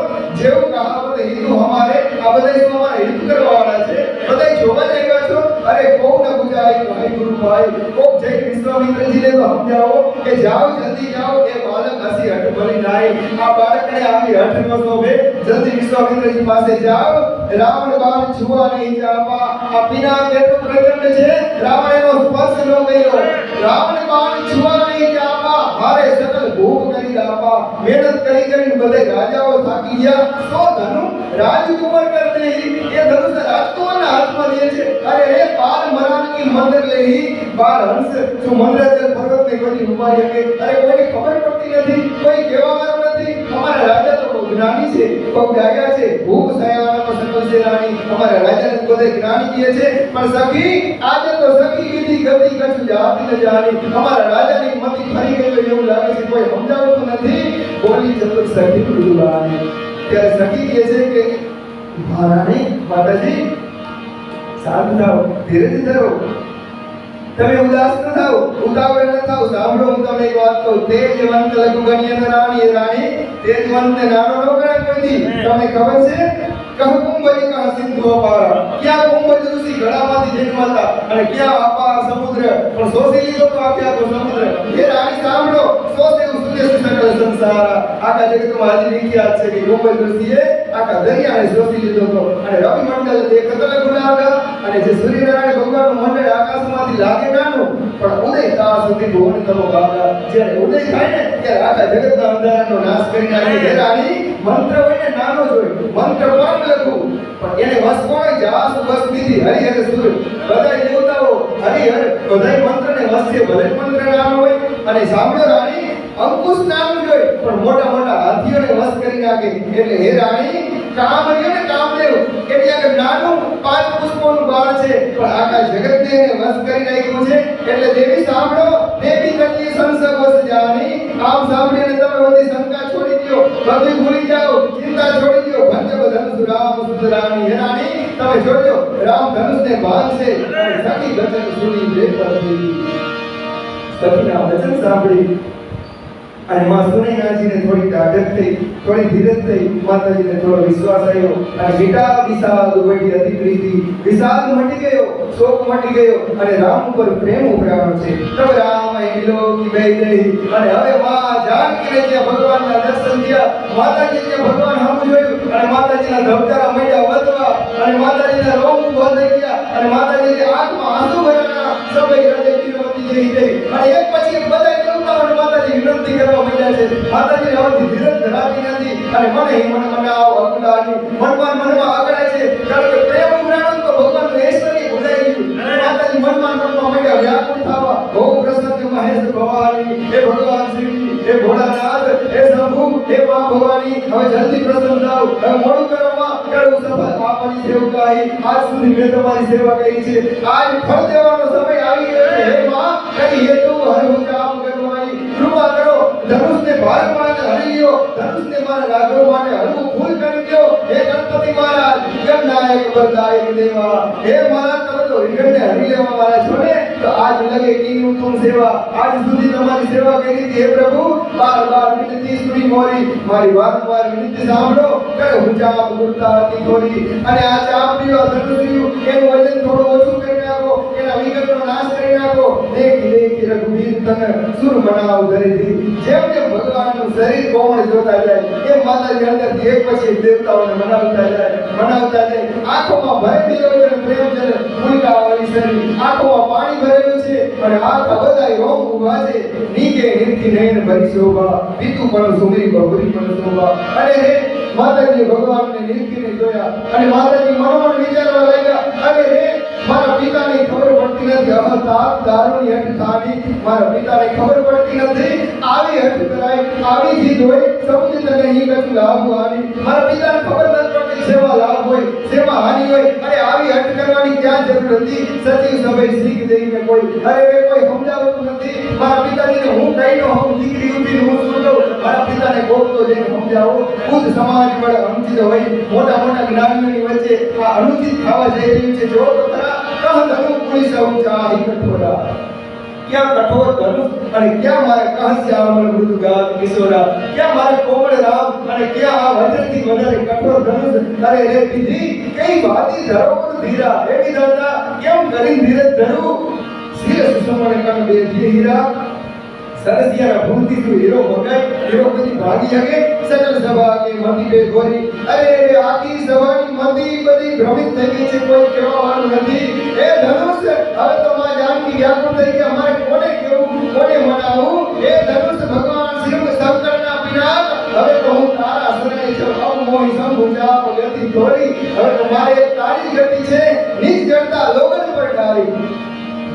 જેવું કહાવત હિન્દુ હમારે આ બધા શું અમારા હિત કરવા વાળા છે, બધા જોવા જ આવ્યા છો, અરે કોક ન બુજાય ભાઈ ગુરુ ભાઈ, કોક જય વિશ્વામિત્રજીને તો સમજાવો કે જાઓ જલ્દી જાઓ, એ બાળક હસી હઠ ભલી નાઈ, આ બાળકને આવી હઠ ન શોભે, જલ્દી વિશ્વામિત્રજી પાસે જાઓ, રાવણ બાણ છુવા નહીં જાપા, આ પિના કેટલું પ્રચંડ છે, રાવણનો સ્પર્શ ન કર્યો, રાવણ બાણ છુવા નહીં જાપા, હારે સકલ ભોગ કરી દાપા, મહેનત કરી કરીને બધે રાજાઓ થાકી ગયા, સો ધનુ રાજકુમાર કર દેહી, એ ધનુષ રાજકુમારના હાથમાં દે છે, અરે રે બાલ મરાનકી મંદર લેહી, બાલ હંસ શું મંદરાચલ પર્વતને કોઈ ઉપાડી શકે, અરે કોઈને ખબર પડતી નથી, કોઈ કહેવા વાળું નથી, અમારા રાજા તો બહુ જ્ઞાની છે, બહુ ગાયા છે, ભૂખ સયાના પર સકલ છે રાણી, અમારા રાજાને બધે જ્ઞાની કહે છે, પણ સખી આજે તો સખી કીધી ગતિ કછું જાતી ન જાણી, અમારા રાજાની મતિ ફરી ગઈ હોય એવું લાગે છે, કોઈ સમજાવતું નથી, બોલી ચતુર સખી મૃદુલાની, ત્યારે સખી કહે છે કે મહારાણી માતાજી શાંત થાઓ, ધીરજ ધરો, તમે ઉદાસ ન થાઓ, ઉતાવળ ન થાઓ, સાંભળો હું તમને એક વાત કહું, તેજવંત લઘુ ગણ્ય રાણી, એ રાણી તેજવંતને નાનો ન ગણાય કોઈથી, તમને ખબર છે કહું કુંભલી કહા સિંધુ અપાર, ક્યાં કુંભજ ઋષિ ગળામાંથી જન્માતા અને ક્યાં અપાર સમુદ્ર, પણ શોષી લીધો તો આખા તો સમુદ્ર, એ રાણી સાંભળો, શોષે સુદેશ સકલ સંસાર, આખા જગતમાં આજે વિખ્યાત છે કે કુંભજ ઋષિએ આખા દરિયાને શોષી લીધો હતો, અને રવિ મંડળ તે કતલ ગુનાગા, અને જે સૂર્યનારાયણ ભગવાનનું મંડળ આકાશમાંથી લાગે નાનું, પણ ઉદય તા સુધી ભુવન તમો ગાગા, જ્યારે ઉદય થાય ને ત્યારે આખા જગતના અંધારાનો નાશ કરી નાખે, હે રાણી મંત્ર હોય ને નાનો જ હોય, મંત્ર પરમ લખું, પણ એને વસ કોણે જાસ વસ દીધી હરિહર સુર, બધા દેવતાઓ હરિહર બધા મંત્રને વસ છે, ભલે મંત્ર નાનો હોય, અને સાંભળો રાણી અંકુશ નાનું જ હોય પણ મોટા મોટા હાથીઓને વસ કરી નાખે, એટલે હે રાણી કામ રહ્યો ને કામદેવ એટલે કે નાનું 5 પુષ્પોનું બાળ છે, પણ આખા જગતને એને વસ કરી નાખ્યું છે, એટલે દેવી સાંભળો, દેવી કટલી સંસર્ગ વસ જાની, આમ સાંભળીને તમે બધી શંકા છોડી દો, બધું ભૂલી જાઓ, ચિંતા છોડી દો, ભંજ ધનુષ રામ સુંદરાણી, હે રાણી તમે જોજો રામ ધનુષને બાંધશે, અને સખી વચન સુની દેવપતિ, સખીના વચન સાંભળી અને માં સુનૈનાજીને થોડી તાકાત થઈ, થોડી ધીરજ થઈ, માતાજીને થોડો વિશ્વાસ આવ્યો, અને બેટા વિષાદ વળી અતિ પ્રીતિ, વિષાદ મટી ગયો, શોક મટી ગયો, અને રામ ઉપર પ્રેમ ઉભરાણો છે, તબ રામ મિલો કી બે દઈ, અને હવે માં જાનકીને ત્યાં ભગવાનના દર્શન થયા, માતાજી ત્યાં ભગવાન હમ જોયું, અને માતાજીના ધબકારા માંડ્યા વધવા, અને માતાજીના રોમ ઉભા થઈ ગયા, અને માતાજીની આંખમાં આંસુ ભરાણા, સભઈ હૃદય પીરવતી જઈ ગઈ, અને એક પછી એક બધા દેવતાઓને માતાજી વિનંતી કરવા માંડ્યા છે, માતાજી હવેથી ધીરજ ધરાતી નથી, અને મને મનાવ અકલાની મનમાં આગળ છે, કારણ કે પ્રેમ ઉભરાણો તો ભગવાનનું ઐશ્વર્ય ભૂલાઈ ગયું, અને માતાજી મનમાં માંડ્યા વ્યાકુળ થવા, હો પ્રસન્ન મહેશ ભવાની, હે ભગવાન શ્રી, હે ભોળાનાથ, હે શંભુ, હે મા ભવાની, હવે જલ્દી પ્રસન્ન થાઓ, હવે મોડું કરવામાં કરું સફળ આપની સેવકાઈ, આજ સુધી મેં તમારી સેવા કરી છે, આજ ફળ દેવાનો સમય આવી ગયો છે, હે મા કઈ હેતુ હરહુ કામ કરવાઈ, કૃપા કરો, ધનુષને ભાર માટે હરી લ્યો, ધનુષને મારા રાઘવ માટે હરવું ફૂલ કરી દો, હે ગણપતિ મહારાજ ગણનાયક વરદાયક દેવા, હે મહારાજ તમે તો વિઘ્નને હરી લેવા વાળા છો ને, તો આજ લગે કીનું તુમ સેવા, આજ સુધી તમારી સેવા કરી હતી, હે પ્રભુ બાર બાર વિનંતી સુની મોરી, મારી વારંવાર વિનંતી સાંભળો, કરે હું ચાપ ગુરતા હતી થોડી, અને આ ચાપ પીવા ધનુષિયું એનું વજન થોડું ઓછું કરી નાખો, એના વિઘ્નનો નાશ કરી નાખો, દેખી રઘુવીર તને સુર મનાવ ધરીથી, જેમ જેમ ભગવાનનું શરીર કોમળ જોતા જાય, એમ માતાજી અંદરથી એક પછી એક દેવતાઓને મનાવતા જાય, આંખોમાં ભરેલી હોય છે પ્રેમ જલ મુલકાવાળી શરીર, આંખોમાં પાણી ભરેલું છે, અને આંખા બધાય રોમ ઉભા છે, નીકે નિરખી નયન ભરી શોભા, પીતું પણ સુમરી બહુરી પણ શોભા, અને હે માતાજી ભગવાનને નિરખીને જોયા, અને માતાજી મનોમન વિચારવા લાગ્યા, અરે હે મારા પિતાને ખબર પડતી નથી, અહતાપ દારૂની હઠ ખાની, મારા પિતાને ખબર પડતી નથી, આવી હઠ કરાય, આવી જીદ હોય, સમજી તને અહીં કશું લાભ આની, મારા પિતાને ખબર નથી પડતી સેવા લાભ હોય, જરૂર હતી સચિવ સભા શીખ દઈને કોઈ અરે કોઈ સમજાવતું નથી મારા પિતાજીને હું કઈ નો હું દીકરી ઉઠીને હું શું કહું મારા પિતાને ગોળતો જઈને સમજાવો ખુદ સમાજ પર અનુચિત હોય મોટા મોટા જ્ઞાનીઓની વચ્ચે આ અનુચિત ખાવા જઈ રહ્યું છે જો તો ખરા કહ ધનુ પુરુષ ઊંચા હિ કઠોરા क्या कठोर धनुष અને क्या मारे कहश्यामल मृदुगात किशोरा क्या मारे कोमल राम અને क्या આ વજ્રથી વધારે કઠોર ધનુષ અરે રે વિધિ કઈ વાતી ધરો પર ધીરા હે વિધાતા કેમ કરી ધીરજ ધરું શિર સુષમણ કણ બે હીરા સરસિયા ભૂતિ તું હીરો ભગાઈ હીરો બધી ભાગી હગે સકલ સભા કે મતી બે ગોરી અરે આખી સભાની મતી બધી ભ્રમિત થઈ ગઈ છે કોઈ કહેવાનું નથી એ ધનુષ હવે તો માં જાનકી વ્યાકુળ થઈ ગયા મારે કોને કેવું કોને મનાવું એ ધનુષ ભગવાન શિવ શંકરના પિનાક હવે તો હું તારા શરણે છું અબ મોહી સંભુજા ગતિ ધોરી હવે તો મારે તારી ગતિ છે નિજ જડતા લોગન પર ડારી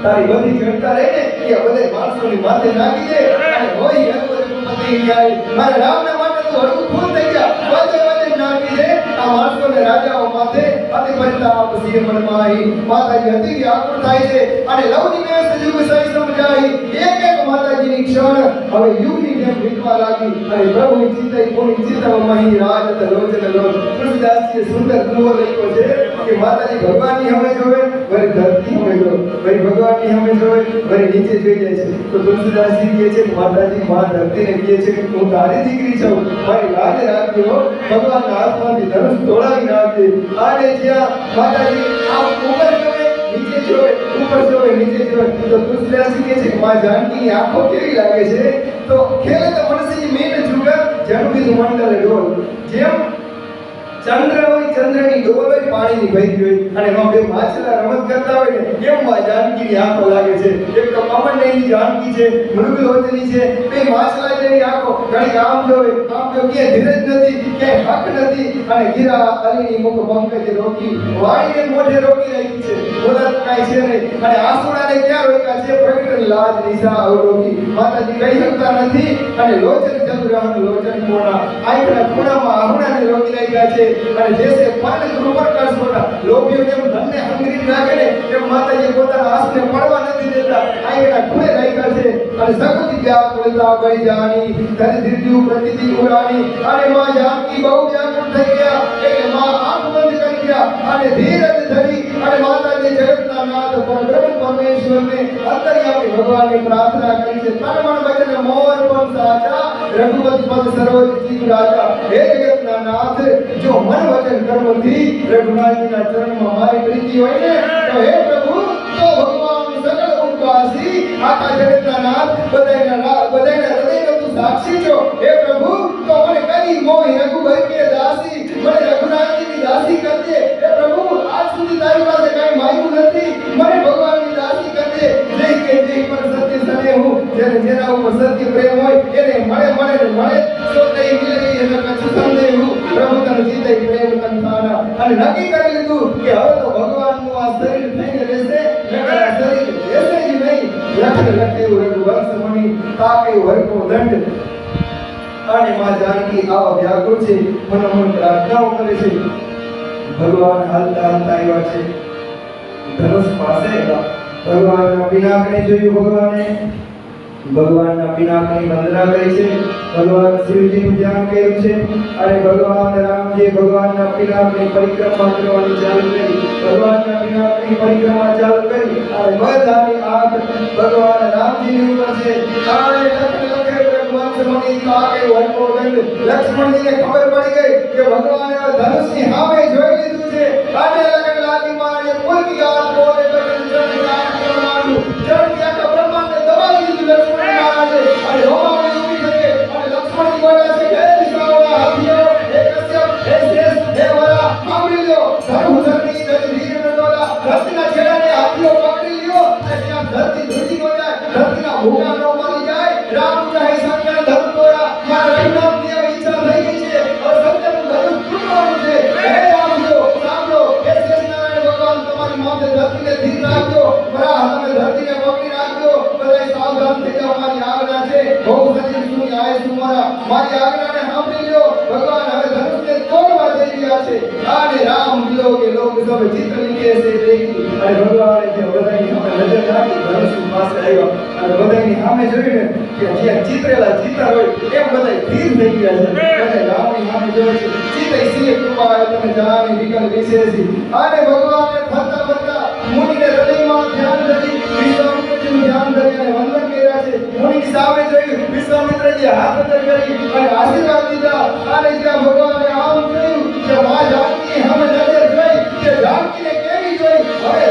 તારી બધી જડતા રહે ને એ બધે માણસોની માથે નાખી દે અને હોય ગણપતિ પતિ જાય મારા રામના માટે તો હરકું ફૂલ થઈ ગયા બધે બધે નાખી દે આ માણસોને રાજાઓ માથે અતિ પરિતાપ સિંહ મનમાહી માતાજી હતી વ્યાકુળ થાય છે અને લવ નિમેષ યુગ સહી સમજાઈ એક એક માતાજીની ક્ષણ હવે યુગની જેમ વીતવા લાગી અને પ્રભુની ચિંતા કોની ચિંતા મહી રાજત લોચન લોચ તુલસીદાસજીએ સુંદર કુવો લખ્યો છે કે માતાજી ભગવાનની હમે જોવે વળી ધરતી હમે જોવે વળી ભગવાનની હમે જોવે વળી નીચે જોઈ જાય છે તો તુલસીદાસજી કહે છે કે માતાજી માં ધરતીને કહે છે કે હું તારી દીકરી છું મારી લાજ રાખજો ભગવાનના હાથમાંથી ધનુષ તોડાવી નાખજે આને જ્યાં માતાજી આ ઉપર જોવે નીચે જોવે ઉપર જોવે નીચે જોવે તો તુલસીદાસજી કહે છે કે માં જાનકીની આંખો કેવી લાગે છે તો ખેલે તો મનસી મેન જુગ જન્મિત મંડળ ડોલ જેમ ચંદ્ર હોય ચંદ્રની ડોલ હોય પાણીની ભરી હોય અને એમાં બે માછલા રમત કરતા હોય ને એમ માં જાનકીની આંખો લાગે છે એક તો કમંડળની જાનકી છે મૃગલોચની છે બે માછલા જેવી આંખો ઘણી આમ જોવે આમ જો કે ધીરજ નથી કે હક નથી અને ગીરા અલીની મુખ પંકજ રોકી વાણીને મોઢે રોકી રાખી છે બોલત કાઈ છે નહીં અને આસુડાને ક્યાં રોક્યા છે પ્રગટ લાજ નિશા અવરોકી માતાજી કહી શકતા નથી અને લોચન ચંદ્રહન લોચન કોણા આંખના ખૂણામાં આહુડાને રોકી રાખ્યા છે અને જેસે પાન કૃપા કરશોના લોભીઓ જેમ ધનને હંગરી નાખે ને એમ માતાજી પોતાના હાથને પડવા નથી દેતા આંખના ખૂણે રાખ્યા છે અને સકુતિ વ્યાકુળતા ગઈ જાની ધન ધીરજુ પ્રતિતિ ઉરાની અને માં જાનકી બહુ વ્યાકુળ થઈ ગયા એટલે માં આંખ બંધ કરી ગયા અને ધીરજ ધરી અને માતાજી જગતના નાથ પરબ્રહ્મ પરમેશ્વરને અંતર્યામી ભગવાનને પ્રાર્થના કરી છે તન મન વચન મોર પણ સાચા રઘુપતિ પદ સર્વોચ્ચ જીવ રાજા હે જગતના નાથ જો મન વચન કર્મથી રઘુનાથજીના ચરણમાં મારી પ્રીતિ હોય ને તો હે પ્રભુ તો ભગવાન સકળ ઉપવાસી આખા જગતના નાથ બધાયના હૃદયનો તું સાક્ષી છો હે પ્રભુ તો મને કરી મોહી રઘુબર કે દાસી મને રઘુનાથજીની દાસી કરજે હે પ્રભુ આજ સુધી તારી પાસે કાંઈ માંગ્યું નથી મને ભગવાનની દાસી કરજે જય કે જય પર સત્ય સને હું જેના ઉપર સત્ય પ્રેમ હોય એને મળે સો તઈ મિલે એને કछु સંદેહ હું પ્રભુ તને જીતે પ્રેમ તન થાના અને નક્કી કરી લીધું કે હવે તો ભગવાનનું આ શરીર થઈને રહેશે નકર આ શરીર રહેશે જ નહીં લખે રઘુવંશ મણી તાકે વરકો દંડ અને માં જાનકી આવા વ્યાકુળ છે મનોમન પ્રાર્થનાઓ કરે છે ભગવાન હાલતા હાલતા આવ્યા છે ધનુષ પાસે ભગવાનના પિનાકને જોયું ભગવાનના પિનાકની વંદના કરી છે ભગવાન શિવજીનું ધ્યાન કર્યું છે અને ભગવાન રામજી ભગવાનના પિનાકની પરિક્રમા કરવાની ચાલુ કરી ભગવાનના પિનાકની પરિક્રમા ચાલુ કરી અને બધાની આંખ ભગવાન રામજીની ઉપર છે અને લખે ભગવાન સમની તાકે વરકો દંડ લક્ષ્મણજીને ખબર પડી ગઈ કે ભગવાને ધનુષની સામે જોઈ લીધું છે અને લગન લાગી મારે પુલકી ગાત બોલે બચન ચરણ ગાત કરવાનું ચરણ આખા બ્રહ્માંડને દબાવી દીધું લક્ષ્મણ મહારાજે અને રોમાણી ઊભી થઈ અને લક્ષ્મણજી બોલ્યા છે હે દિશાઓના હાથીઓ હે કશ્યપ હે શેષ હે વરા સાંભળી લ્યો ધર્મધરની ધીર નડોલા ધરતીના છેડાને હાથીઓ પકડી લ્યો અને ત્યાં ધરતી ધૂળી ન જાય ધરતીના ભૂગા ન મરી જાય રામ ચાહે શંકર ધર્મ તોરા મારા રઘુનાથ દેવ ઈચ્છા થઈ ગઈ છે હવે સત્યનું ધર્મ તૂટવાનું છે હે રામ सब चित्र लिखे से देखी અને ભગવાને જે બધાની સામે નજર નાખી ધનુષ પાસે આવ્યો અને બધાની સામે જોઈને કે જે ચિત્રેલા ચિત્ર હોય એમ બધા ધીર થઈ ગયા છે બધા રામની સામે જોવે છે ચિત્ર સિંહ કૃપા તમે જાણી વિકલ વિશેષી અને ભગવાને ફરતા ફરતા મુનિને હૃદયમાં ધ્યાન ધરી વિશ્વામિત્રજીનું ધ્યાન ધરી અને વંદન કર્યા છે મુનિની સામે જોયું વિશ્વામિત્રજી હાથ અંદર કરી અને આશીર્વાદ દીધા અને જ્યાં ભગવાને આમ જોયું કે મા જાનકી સામે નજર જોઈ કે જાનકીને કેવી જોઈ હવે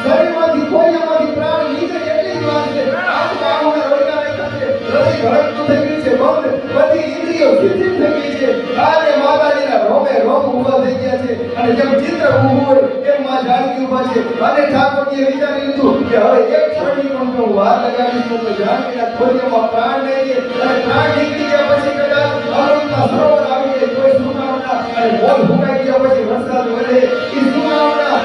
શરીરમાંથી કોઈનામાંથી પ્રાણ નીકળે એટલી જ વાત છે આખા આંગણા રોકા રાખ્યા છે હૃદય ધડકતું થઈ ગયું છે બંધ બધી ઇન્દ્રિયો શિથિલ થઈ ગઈ છે અને માતાજીના રોમે રોમ ઊભા થઈ ગયા છે અને જેમ ચિત્ર ઊભું હોય એમ માં જાનકી ઊભા છે અને ઠાકોરજીએ વિચારી લીધું કે હવે એક ક્ષણની પણ જો વાર લગાવીશ તો જાનકીના ખોડિયામાં પ્રાણ નહીં અને પ્રાણ નીકળી ગયા પછી કદાચ અમૃતના સરોવર આવી જાય કોઈ સુકામણા અને મોલ ફૂંકાઈ ગયા પછી વરસાદ વરે એ સુકામણા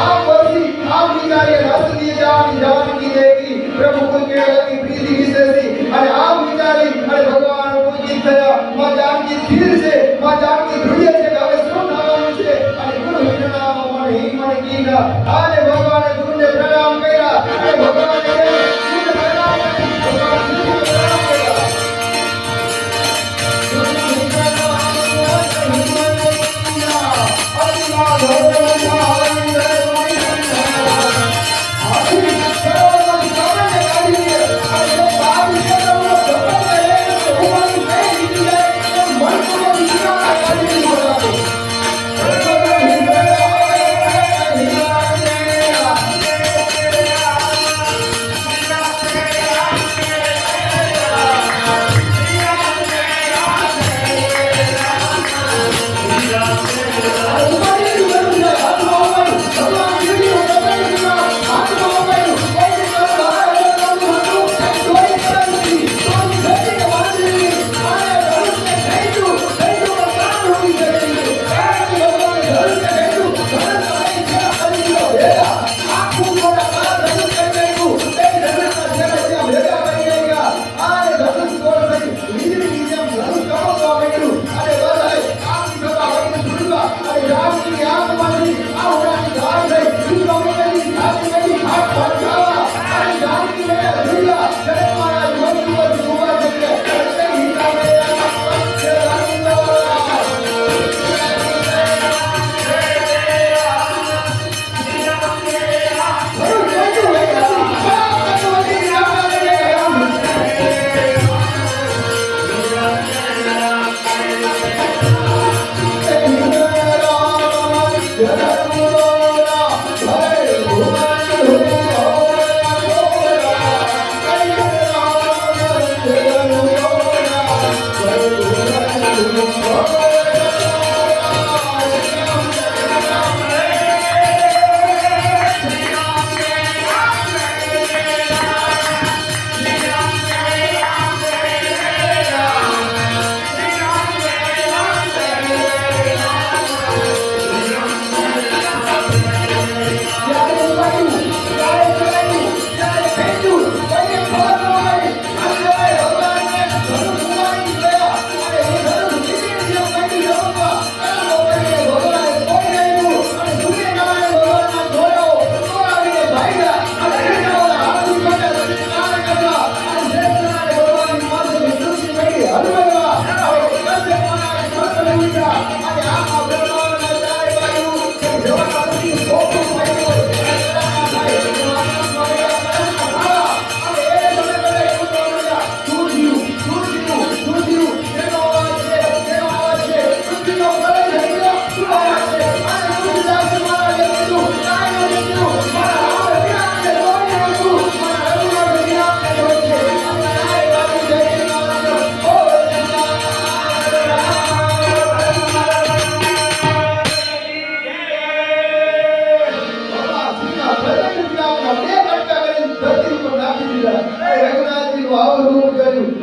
આમ પછી આમ વિચારીએ રાષ્ટ્રીય જાનકી દેવી પ્રભુ કોઈ કેળવણી પ્રીતિ વિશેષી અને આમ વિચારી અને ભગવાન પૂજિત થયા માં જાનકી સ્થિર છે માં જાનકી ધ્રુય છે કે હવે શું થવાનું છે અને ગુરુ વિજ્ઞાન મને હિમન કીના અને ભગવાને ગુરુને પ્રણામ કર્યા અને ભગવાને ગુરુને પ્રણામ કર્યા ભગવાન ગુરુને પ્રણામ કર્યા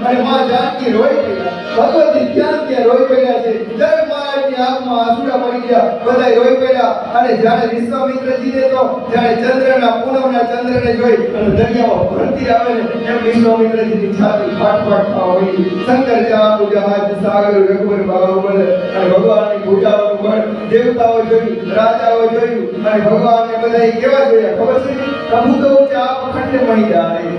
અને માં જાનકી રોઈ પડ્યા ભગવતી ધ્યાન ત્યાં રોઈ પડ્યા છે જય માયા ની આંખમાં આંસુડા પડી ગયા, બધા રોઈ પડ્યા. અને જ્યારે વિશ્વામિત્રજીને તો જ્યારે ચંદ્રના પૂનમના ચંદ્રને જોઈ અને દરિયામાં ભરતી આવે ને એમ વિશ્વામિત્રજીની છાતી ફાટ થવા માંડી. શંકર જાપુ જહાજ સાગર રઘુવર બાહુબળ. અને ભગવાનની ભુજાઓનું બળ દેવતાઓ જોયું, રાજાઓ જોયું અને ભગવાનને બધાએ કેવા જોયા ખબર છે? પ્રભુ તો ચાપ ખંડ મહી જાય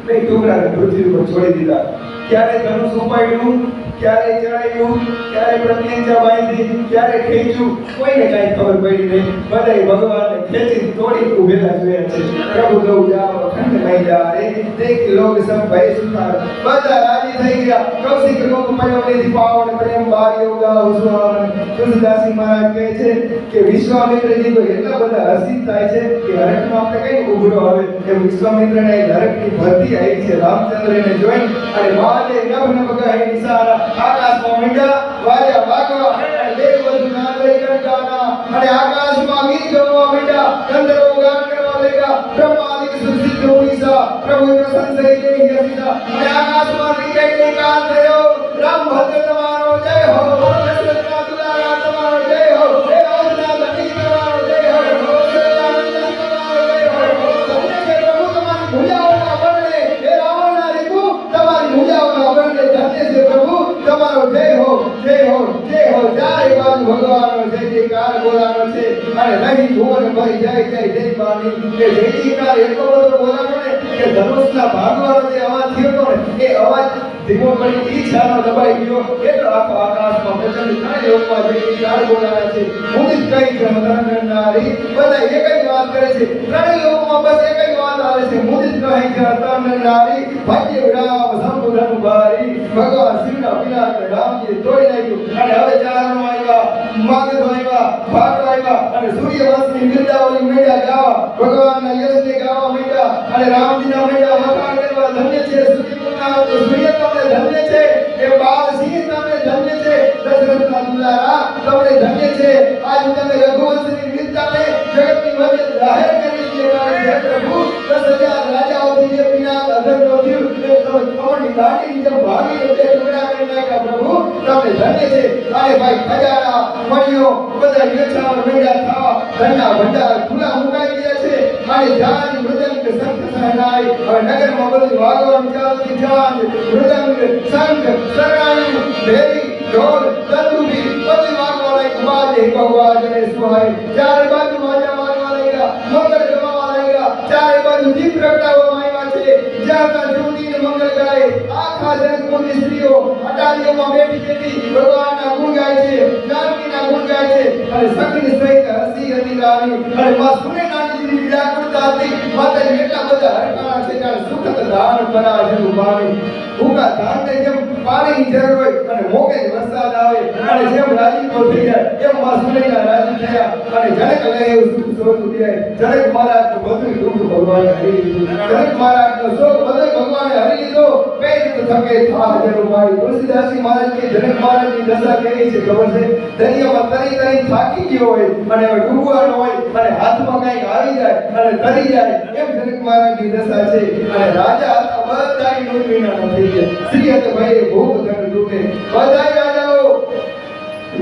બે ટુકડાને પૃથ્વી પર છોડી દીધા. ક્યારે ધનુષ ઉપાડ્યું, ક્યારે ચડાવ્યું, ક્યારે પ્રત્યંજા બાંધી, ક્યારે ખેંચ્યું, કોઈને કાંઈ ખબર પડી નહીં. બધાએ ભગવાનને ખેંચી તોડી ઉભેલા જોયા છે. પ્રભુ તો ચાપ ખંડ મહી જાય દેખ લોક સબ ભય સુતાર. બધા રાજી થઈ ગયા. કૌશિક રૂપ મયો નિધિ પાવન પ્રેમ બાર્યો ગાવ સુહાવન. તુલસીદાસજી મહારાજ કહે છે કે વિશ્વામિત્રજી તો એટલા બધા હર્ષિત થાય છે કે હરખનો આપણે કઈ ઉભરો આવે એ વિશ્વામિત્રને હરખની ભરતી આવી છે. રામચંદ્રને જોઈ અને વાજે નભ ગાય નિસારા. આકાશમાં મીંડા વાજા વાગવા અને દેવ વધુ નાદ લઈ ગણગાના. અને આકાશમાં ગીત ગાવા મીંડા ગંધર્વો ગાન કરવા લાગ્યા. બ્રહ્માદિક સુસિદ્ધ મુનીસા પ્રભુ પ્રસન્ન થઈ ગઈ હસીસા. અને આકાશમાં વિજય કાલ થયો. રામ ભદ્ર તમારો જય હો, દશરથના દુલારા તમારો જય હો, હે અવધના ધણી તમારો જય હો, સત્યાનંદ તમારો જય હો. તમને છે પ્રભુ તમારી ભુજાઓના બળને, હે રાવણના રીપુ તમારી ભુજાઓના બળને. ધન્ય છે પ્રભુ તમારો જય હો, જય હો, જય હો. ચારે બાજુ ભગવાનનો જય જયકાર બોલાનો છે. અને નહીં ભુવન ભરી જય જય જય બાની. એ જય જયકાર એટલો બધો બોલાનો ને કે ધનુષના ભાગવાનો જે અવાજ થયો હતો ને એ અવાજ ધીમો પડી ઈચ્છાનો દબાઈ ગયો. એટલો આખો આકાશમાં પ્રચંડ ત્રણેય લોકમાં જય જયકાર બોલાના છે. મુદિત કઈ જનનારી બધા એક જ વાત કરે છે. ત્રણેય લોકમાં બસ એક જ વાત આવે છે. મુદિત કહી જનનારી ભાગ્ય રામ સંબુધન બારી. ભગવાન શિવના વિનાશ રામજી તોડી નાખ્યું. અને હવે ચારણો આવ્યા, માગધો આવ્યા, ભાગો આવ્યા અને સૂર્યવંશની બિરદાવલી મેળા ગાવા, ભગવાનના યશને ગાવા માંડ્યા. અને રામજીના મેળા વખાણ કરવા. ધન્ય છે સૂર્યકુમાર તો સૂર્ય તમને ધન્ય છે, એ બાલસિંહ તમને ધન્ય છે, દશરથના દુલારા તમને ધન્ય છે. આજ તમે રઘુવંશની વીરતાને જગતની વચ્ચે જાહેર કરી દીધા છે. પ્રભુ 10,000 રાજાઓથી જે વિનાશ અધર્મનો થયું એ તમે કમળની દાંડીની જેમ ભાગીને બે ટુકડા કરી નાખ્યા. પ્રભુ તમને ધન્ય છે. અને ભાઈ ખજાના મણિયો બધા વેચાણ મેળા થવા, ધનના ભંડાર ખુલ્લા મુકાઈ ગયા છે. અને જાન મૃદંગ શંખ સહનાઈ. હવે નગરમાં બધું વાગવાનું ચાલુ છે. જાન મૃદંગ શંખ શરણાઈ ભેરી ઢોલ તંદુરી બધું વાગવા લાગ્યું. બાજે ભગવાજને સુહાય. ચારે બાજુ વાજા વાગવા લાગ્યા, મંગળ ગવાવા લાગ્યા. ચારે બાજુ દીપ પ્રગટાવવામાં આવ્યા છે. જ્યાં ત્યાં જ્યોતિને મંગળ ગાય. આખા જગતની સ્ત્રીઓ અટારીઓમાં બેઠી બેઠી ભગવાનના ગુણ ગાય છે, જાનકીના ગુણ ગાય છે. અને સખી સહિત હસી હતી રાની. અને માં સુનેનાની વ્યાકુળતા હતી. માતાજી એટલા બધા હરખાણા છે કારણ સુખત દાન પરાજનું પાણી. ભૂખા ધાનને જેમ પાણીની જરૂર હોય અને મોગે વરસાદ આવે અને જેમ રાજીપો થઈ જાય એમ માં સુનેના રાજી થયા. અને જનક લહે એવું સુખ સોચું જાય. જનક મહારાજનું બધું દુઃખ ભગવાને હરી લીધું. જનક મહારાજનો શોક બધો ભગવાને હરી લીધો. કઈ રીતે થકે થા હજારો ભાઈ. તુલસીદાસજી મહારાજ કે જનક મહારાજની દશા કેવી છે ખબર છે? દરિયામાં તરી તરી થાકી ગયો હોય અને હવે ડૂબવાનો હોય અને હાથમાં કંઈક આવી જાય અને તરી જાય એમ જનક મહારાજની દશા છે. અને રાજા હતા બધાય નૂરવીના થઈ ગયા. શ્રી હત ભાઈ ભોગ ધન લૂટે. બધાય રાજાઓ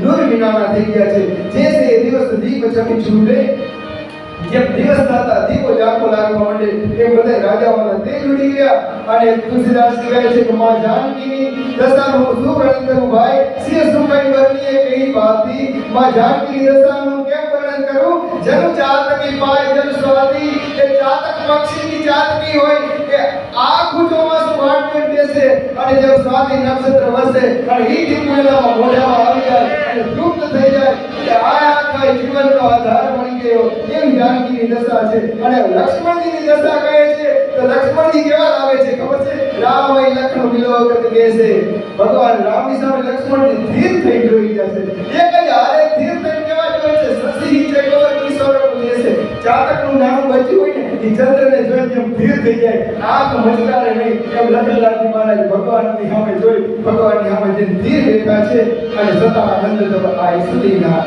નૂરવીના થઈ ગયા છે. જે સે દિવસ દીપ ચમી છૂટે. જેમ દિવસ થતા દીવો જાગો લાગવા માંડે એમ બધા રાજાઓના તેજ ઉડી ગયા. અને તુલસીદાસ કહે છે કે માં જાનકીની દશાનું શું વર્ણન કરું ભાઈ? સિંહ સુખઈ વર્ણીએ કઈ બાતી. માં જાનકીની દશાનું કેમ વર્ણન કરું? જન ચાતકી પાય જન સ્વાદી. એ ચાતક પક્ષીની ચાતકી હોય કે આખું ચોમાસું વાટમેટ બેસે અને જેમ સ્વાતિ નક્ષત્ર વસે અને ઈ ટીપુલામાં મોઢામાં આવી જાય અને તૃપ્ત થઈ જાય કે આ આખા જીવનનો આધાર બની ગયો. એમ જાનકીની દશા છે. અને લક્ષ્મણજીની દશા કહે છે તો લક્ષ્મણજી કેવા આવે છે ખબર છે? રામ લક્ષ્મણ વિલોકત કેસે. ભગવાન રામની સામે લક્ષ્મણજી ધીર થઈ જોઈ જશે. એક જ હારે ધીર થઈ કેવા જોઈ છે? સસી ચકોર કિશોર દેશે. ચાતકનું નાનું બચ્ચું હોય ને એ ચંદ્રને જોઈ જેમ ધીર થઈ જાય, આંખ મચકારે નહીં, એમ લખનલાલજી મહારાજ ભગવાનની સામે જોઈ ભગવાનની સામે જે ધીર બેઠા છે. અને સતાનંદ આ સુધીના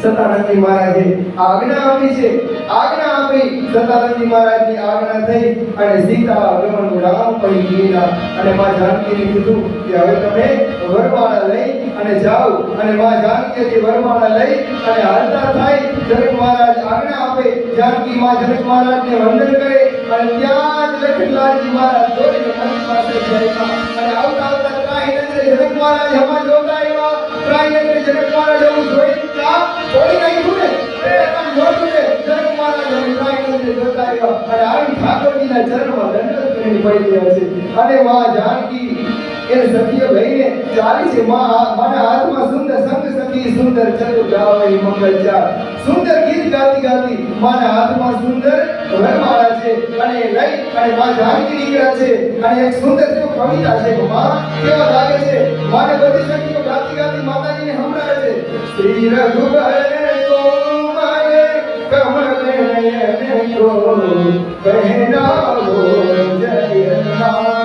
સતાનંદજી મહારાજે આજ્ઞા આપી છે આજ્ઞા આપી સતાનંદજી મહારાજની આજ્ઞા થઈ અને સીતા ગમન રામ પડી ગયેલા અને માં જાનકીને કીધું કે હવે તમે વરમાળા લઈ અને જાઓ અને માં જાનકીથી વરમાળા લઈ અને હાલતા થાય જનક મહારાજ આજ્ઞા આપે જાનકી માં જનક મહારાજને વંદન કરે અને ત્યાં જ લખનલાલજી મહારાજ દોડીને મંદિર પાસે ગયા અને આવતા આવતા ત્રાહી નજરે જનક મહારાજ હમણાં જોતા આવ્યા ત્રાહી નજરે જનક મહારાજ એવું જોઈ ત્યાં થોડી નાખ્યું ને મોટું ને જનક મહારાજ હવે ત્રાહી નજરે જોતા આવ્યા અને આવી ઠાકોરજીના ચરણમાં દંડવત કરીને પડી ગયા છે અને માં જાનકી એ સખીઓ લઈને ચાલી છે માના હાથમાં સુંદર સંગ સખી સુંદર ચતુર ગાવે મંગલ ચાર સુંદર ગીત ગાતી ગાતી માના હાથમાં સુંદર વરમાળા છે અને લઈ અને માં જાનકી નીકળ્યા છે અને એક સુંદર જેવો કવિતા છે માં કેવા લાગે છે માને બધી સખીઓ ગાતી ગાતી માતાજીને સંભળાવે છે શ્રી રઘુબર કો મારે કમળ નયન કો બહેનાવો જય માલા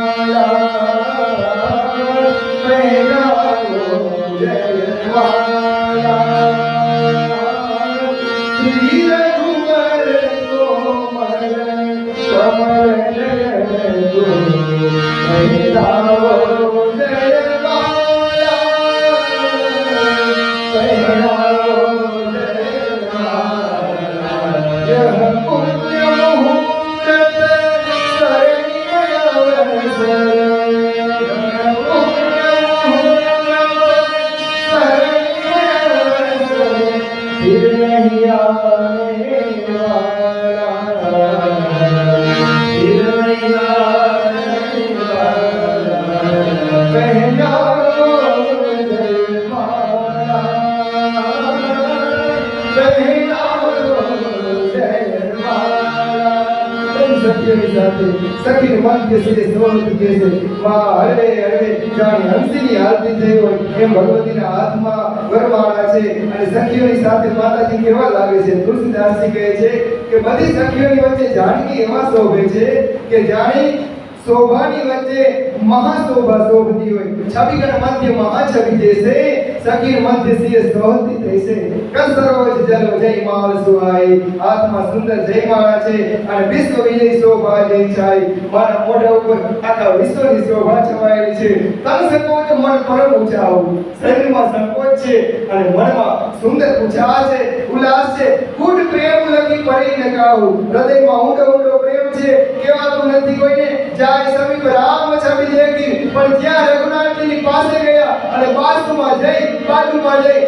સખી મન કે સીધે સ્વરૂપ કે છે માં હરે હરે જાણી હંસીની આરતી થઈ હોય એમ ભગવતીના હાથમાં વરમાળા છે અને સખીઓની સાથે માતાજી કેવા લાગે છે તુલસીદાસજી કહે છે કે બધી સખીઓની વચ્ચે જાનકી એવા શોભે છે કે જાણી શોભાની વચ્ચે મહાશોભા શોભતી હોય છબીગણ મધ્ય મહાછબી જૈસે સખી મધ્ય સિંહ સોહતી થઈશે કસરોજ જલ જય માલ સુહાય હાથમાં સુંદર જયમાળા છે અને વિશ્વ વિજય શોભા જય છાય મારા મોઢા ઉપર આખા વિશ્વની શોભા છવાયેલી છે તન સંકોચ મન પરમ ઊંચાવું શરીરમાં સંકોચ છે અને મનમાં સુંદર ઉછાળ છે ઉલ્લાસ છે કુડ પ્રેમ લગી પરી નકાવું હૃદયમાં ઊંડો ઊંડો પ્રેમ છે કેવાતું નથી કોઈને જાય સમીપ રામ છબી દેખી પણ જ્યાં રઘુનાથજીની પાસે ગયા અને બાજુમાં જઈ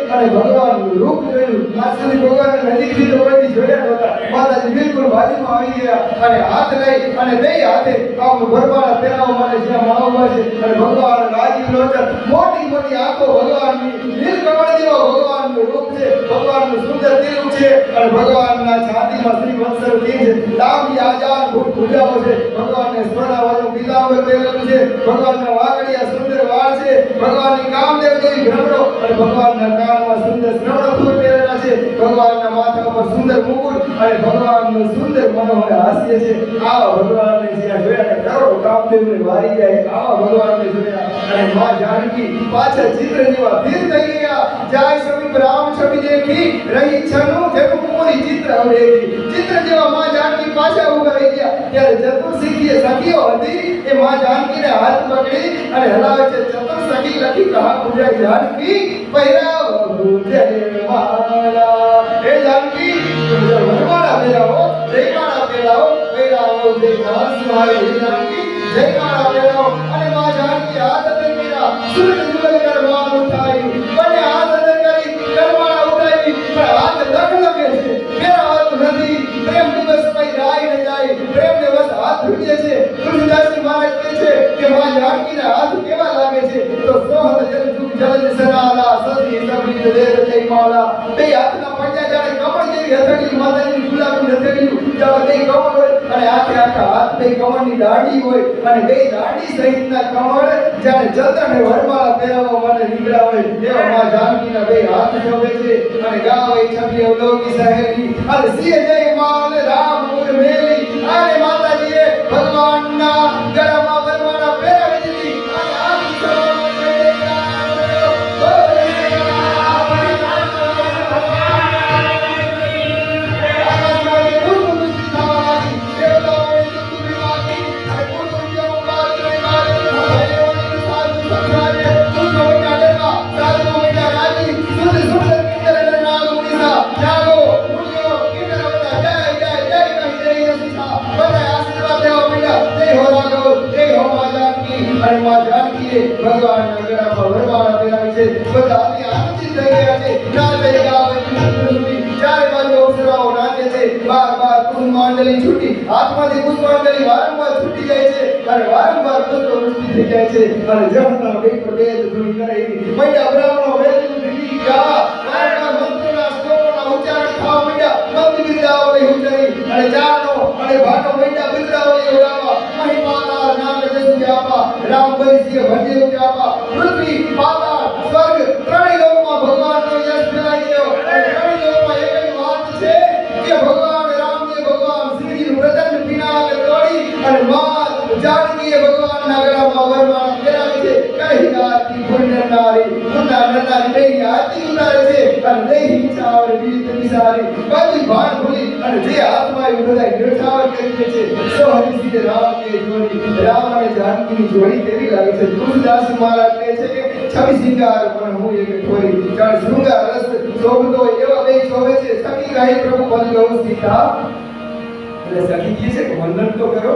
અને ભગવાનનું રૂપ જોયું આજ સુધી ભગવાનને નજીકથી તો કોઈ જોયા નહોતા માતાજી બિલકુલ બાજુમાં આવી ગયા અને હાથ લઈ અને બે હાથે આમ ભરવાડા પહેરાવવા માટે જ્યાં માવવા છે અને ભગવાન રાજીવ લોચન મોટી મોટી આંખો ભગવાનની નીલકમળ જેવો ભગવાનનું રૂપ છે ભગવાનનું સુંદર તિલક છે અને ભગવાનના છાતીમાં શ્રી વત્સલ તીર છે લાંબી આજાદ ભુજાઓ છે ભગવાનને સ્વર્ણવર્ણનું પીતાંબર પહેરેલું છે ભગવાનના વાકડિયા સુંદર વાળ છે ભગવાનની કામદેવ જેવી ભ્રમરો અને ભગવાનના કાનમાં સુંદર શ્રવણ ફૂલ પહેરેલા છે ભગવાનના માથા પર સુંદર મુકુટ અને ભગવાનનું સુંદર મનોહર હાસ્ય છે આવા ભગવાનને જ્યાં જોયા ને કરોડો કામદેવને વારી જાય આવા ભગવાનને જોયા અને માં જાનકી પાછળ ચિત્ર જેવા ધીર થઈ ગયા જાય સમીપ રામ છબી દેખી રહી છનું જેવું પૂરી ચિત્ર અવરેખી ચિત્ર જેવા માં જાનકી પાછા ઉભા રહી ગયા ત્યારે ચતુર્શીખીય સખીઓ હતી એ માં જાનકીને હાથ પકડી અને હલાવે છે ચતુર સખી લખી કહા પૂજા જાનકી પહેરાવ જય માલા હે જાનકી વરમાળા પહેરાવો જયમાળા પહેરાવો જય માલા હે જાનકી જયમાળા પહેરાવો અને માં જાનકી હાથ અંદર કર્યા સુરત જુગલ કરવાનું થાય બંને હાથ અંદર કરી કરવાળા ઉઠાવી પણ હાથ લખ લખે છે પહેરાવાતું નથી પ્રેમ દિવસ પછી રાય ન જાય પ્રેમ દિવસ હાથ ધૂજે છે તુલસીદાસજી મહારાજ કહે છે કે માં જાનકીના હાથ કેવા લાગે છે તો સોહદ જલ જુગ જલ સરાલા સદી સબરી દેવ જય માલા બે હાથના પંજા જાણે કમળ જેવી હથેળી માતાજીની ગુલાબી હથેળી જાણે બે કમળ હોય અને આખા હાથ બે કમળની દાઢી હોય અને બે દાઢી સહિતના કમળ જાણે ચંદ્રને વરમાળા પહેરાવવા માટે નીકળ્યા હોય એવા માં જાનકીના બે હાથ શોભે છે અને ગાવે છબી અવલોકી સહેલી અને સિંહ જય માલ રામ મુર મેલી અને માતાજીએ ભગવાનના ગળામાં વરમાળા પહેરાવી દીધી અને આખી સભા પુષ્પાંજલિ છૂટી, હાથમાંથી પુષ્પાંજલિ વારંવાર છૂટી જાય છે અને વારંવાર પુષ્પવૃષ્ટિ થઈ જાય છે અને જળના બે પર બે ધૂળ કરે મૈયા બ્રાહ્મણો વેદનું દીદી ગાવા વારંવાર મંત્રોના શ્લોકોના ઉચ્ચારણ થવા માંડ્યા, મંત્ર બિરદાવલી ઉચ્ચારી અને ચારણો અને ભાટો મૈયા બિરદાવલી ગાવા મહિમાના નામ જસુ વ્યાપા રામ બલિસિંહ ભજે વ્યાપા પૃથ્વી પાતાળ સ્વર્ગ ત્રણેય લોકમાં ભગવાનનો યશ ફેલાઈ ગયો અને ત્રણેય લોકમાં એક જ વાત છે કે ભગવાન રામદેવ ભગવાન શ્રીજીનું પ્રચંડ પિનાક તોડી અને માં જાનકીએ ભગવાનના ગળામાં વરમાળા પહેરાવી છે. કહી આરતી પુણ્ય નારી પુના નનારી દેહી આરતી ઉતારે છે અને દેહી ઈચ્છાવર વિવિધ વિસારી બધી ભાન ભૂલી અને જે હાથમાં એ બધા નિર્છાવર કરી દે છે. સો હરિસિંહ રામ કે જોડી રામ અને જાનકીની જોડી કેવી લાગે છે. તુલસીદાસ મહારાજ કહે છે કે છબી સિંગાર પણ હું એક ઠોરી ચાર શૃંગાર રસ શોભતો એવા બે શોભે છે. સખી કહે પ્રભુ પદ ગૌ સીતા એટલે સખી કહે છે કે વંદન તો કરો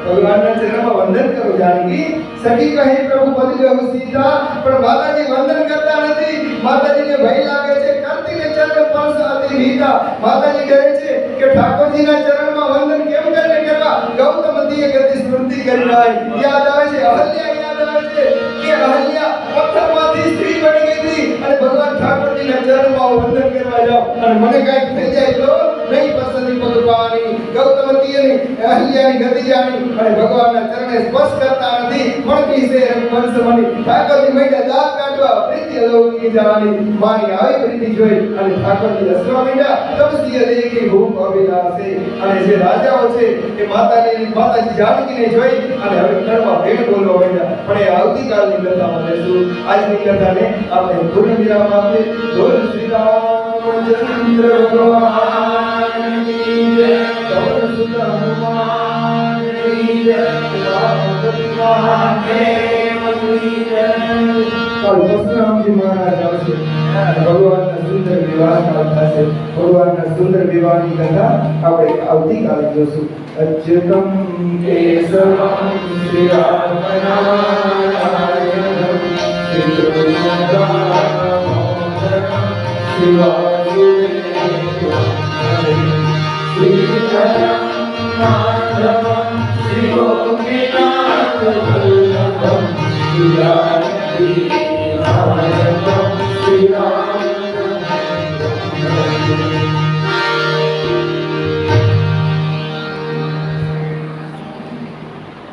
ભગવાનના ચરણમાં વંદન કરો જાનકી. સખી કહે પ્રભુ પદ ગૌ સીતા પણ માતાજી વંદન કરતા નથી. માતાજીને ભય લાગે છે કરતીને ચરણ સ્પર્શ અતિ ભીતા. માતાજી કહે છે કે ઠાકોરજીના ચરણમાં વંદન કેમ કરીને કરવા. ગૌતમતીએ ગતિ સ્મૃતિ કરી નાય યાદ આવે છે અહલ્યા યાદ આવે છે કે અહલ્યા પથ્થરમાંથી સ્ત્રી બની ગઈ હતી અને ભગવાન ઠાકોરજીના ચરણમાં વંદન કરવા જાવ અને મને કાંઈક થઈ જાય તો નહીં પસંદી ભગવાનની. ગૌતમતીએ અહલ્યાની ગતિ જાણી અને ભગવાનના ચરણે સ્પર્શ કરતા નથી. મળતી છે વંશમણી ઠાકોરજી મૈયા દાંત કાઢવા પ્રીતિ અલૌકિક જાણી. માની આવી પ્રીતિ જોઈ અને ઠાકોરજી હસવા માંડ્યા. તપસ્ય દેખી ભૂપ અભિલાષે અને જે રાજાઓ છે એ માતાજી જાનકીને જોઈ અને હવે કણમાં ભેટ બોલવા માંડ્યા. પણ એ આવતીકાલની કથામાં લેશું. આજની કથાને આપણે પૂર્ણ વિરામ આપીએ. બોલ શ્રી રામચંદ્ર ભગવાનની જય. બોલ સુત હનુમાનની જય. પરશુરામજી મહારાજ આવશે ભગવાનના સુંદર વિવાહ થશે. ભગવાનના સુંદર વિવાહની કથા આપણે આવતીકાલે જોશું. અચ્યુતમ કેશવમ શ્રી રામનારાયણમ શ્રી શ્રી